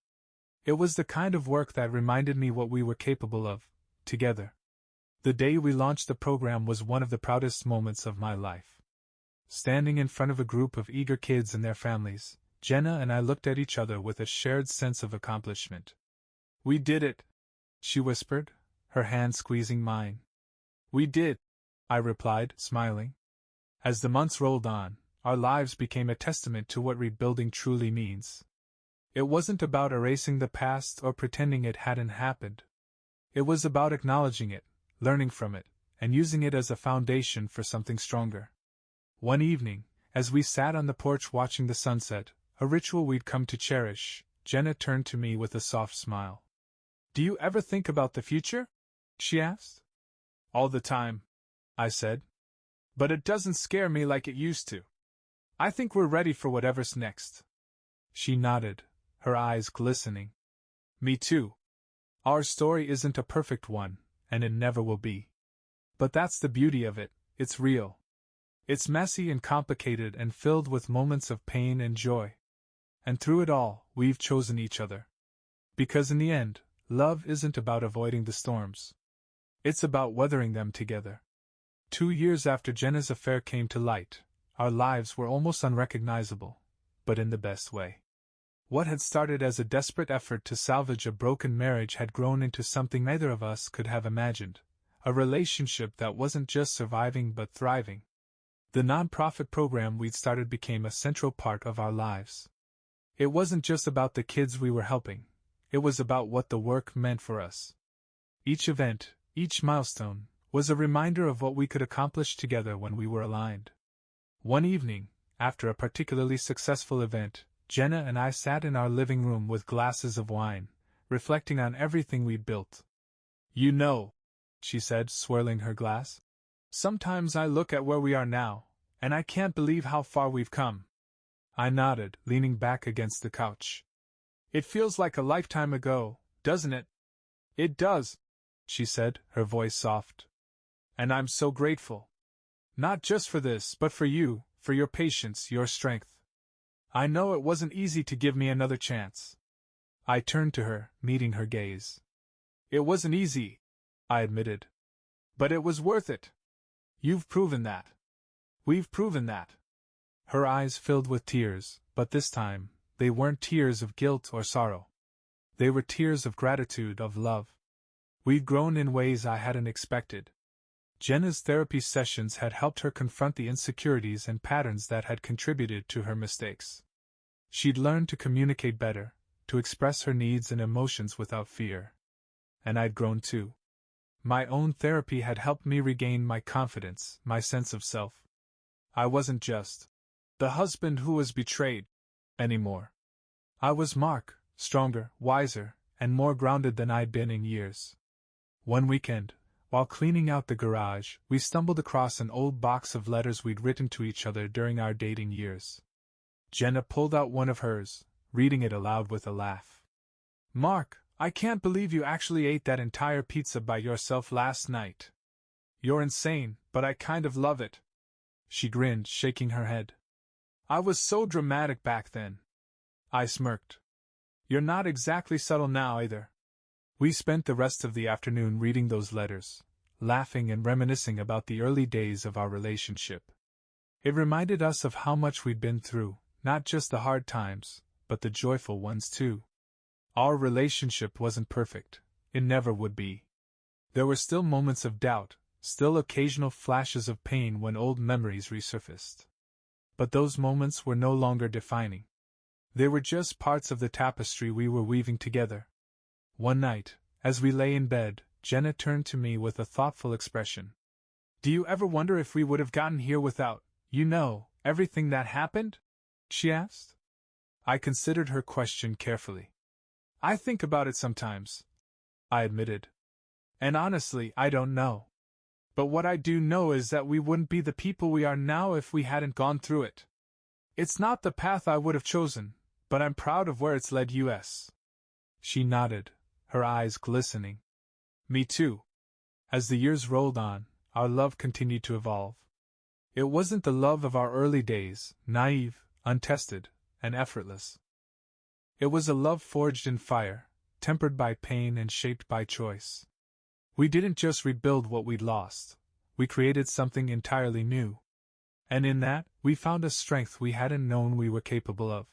It was the kind of work that reminded me what we were capable of, together. The day we launched the program was one of the proudest moments of my life. Standing in front of a group of eager kids and their families, Jenna and I looked at each other with a shared sense of accomplishment. We did it, she whispered, her hand squeezing mine. We did, I replied, smiling. As the months rolled on, our lives became a testament to what rebuilding truly means. It wasn't about erasing the past or pretending it hadn't happened. It was about acknowledging it, learning from it, and using it as a foundation for something stronger. One evening, as we sat on the porch watching the sunset, a ritual we'd come to cherish, Jenna turned to me with a soft smile. Do you ever think about the future? She asked. All the time, I said. But it doesn't scare me like it used to. I think we're ready for whatever's next. She nodded, her eyes glistening. Me too. Our story isn't a perfect one, and it never will be. But that's the beauty of it, it's real. It's messy and complicated and filled with moments of pain and joy. And through it all, we've chosen each other. Because in the end, love isn't about avoiding the storms. It's about weathering them together. 2 years after Jenna's affair came to light, our lives were almost unrecognizable, but in the best way. What had started as a desperate effort to salvage a broken marriage had grown into something neither of us could have imagined, a relationship that wasn't just surviving but thriving. The nonprofit program we'd started became a central part of our lives. It wasn't just about the kids we were helping, it was about what the work meant for us. Each event, each milestone, was a reminder of what we could accomplish together when we were aligned. One evening, after a particularly successful event, Jenna and I sat in our living room with glasses of wine, reflecting on everything we'd built. You know, she said, swirling her glass, sometimes I look at where we are now, and I can't believe how far we've come. I nodded, leaning back against the couch. It feels like a lifetime ago, doesn't it? It does, she said, her voice soft. And I'm so grateful. Not just for this, but for you, for your patience, your strength. I know it wasn't easy to give me another chance. I turned to her, meeting her gaze. It wasn't easy, I admitted. But it was worth it. You've proven that. We've proven that. Her eyes filled with tears, but this time, they weren't tears of guilt or sorrow. They were tears of gratitude, of love. We'd grown in ways I hadn't expected. Jenna's therapy sessions had helped her confront the insecurities and patterns that had contributed to her mistakes. She'd learned to communicate better, to express her needs and emotions without fear. And I'd grown too. My own therapy had helped me regain my confidence, my sense of self. I wasn't just the husband who was betrayed anymore. I was Mark, stronger, wiser, and more grounded than I'd been in years. One weekend, while cleaning out the garage, we stumbled across an old box of letters we'd written to each other during our dating years. Jenna pulled out one of hers, reading it aloud with a laugh. Mark, I can't believe you actually ate that entire pizza by yourself last night. You're insane, but I kind of love it. She grinned, shaking her head. I was so dramatic back then. I smirked. You're not exactly subtle now either. We spent the rest of the afternoon reading those letters, laughing and reminiscing about the early days of our relationship. It reminded us of how much we'd been through, not just the hard times, but the joyful ones too. Our relationship wasn't perfect, it never would be. There were still moments of doubt, still occasional flashes of pain when old memories resurfaced. But those moments were no longer defining. They were just parts of the tapestry we were weaving together. One night, as we lay in bed, Jenna turned to me with a thoughtful expression. Do you ever wonder if we would have gotten here without, everything that happened? She asked. I considered her question carefully. I think about it sometimes, I admitted. And honestly, I don't know. But what I do know is that we wouldn't be the people we are now if we hadn't gone through it. It's not the path I would have chosen, but I'm proud of where it's led us. She nodded, her eyes glistening. Me too. As the years rolled on, our love continued to evolve. It wasn't the love of our early days, naive, untested, and effortless. It was a love forged in fire, tempered by pain and shaped by choice. We didn't just rebuild what we'd lost, we created something entirely new. And in that, we found a strength we hadn't known we were capable of.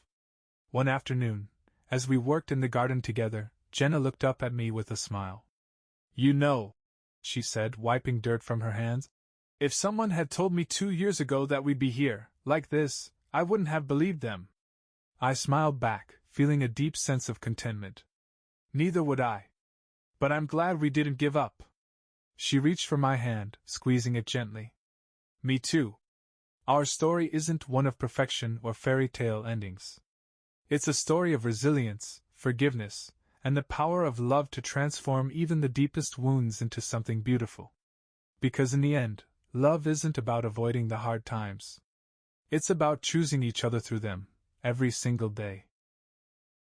One afternoon, as we worked in the garden together, Jenna looked up at me with a smile. You know, she said, wiping dirt from her hands, if someone had told me 2 years ago that we'd be here, like this, I wouldn't have believed them. I smiled back, feeling a deep sense of contentment. Neither would I. But I'm glad we didn't give up. She reached for my hand, squeezing it gently. Me too. Our story isn't one of perfection or fairy tale endings. It's a story of resilience, forgiveness, and the power of love to transform even the deepest wounds into something beautiful. Because in the end, love isn't about avoiding the hard times. It's about choosing each other through them, every single day.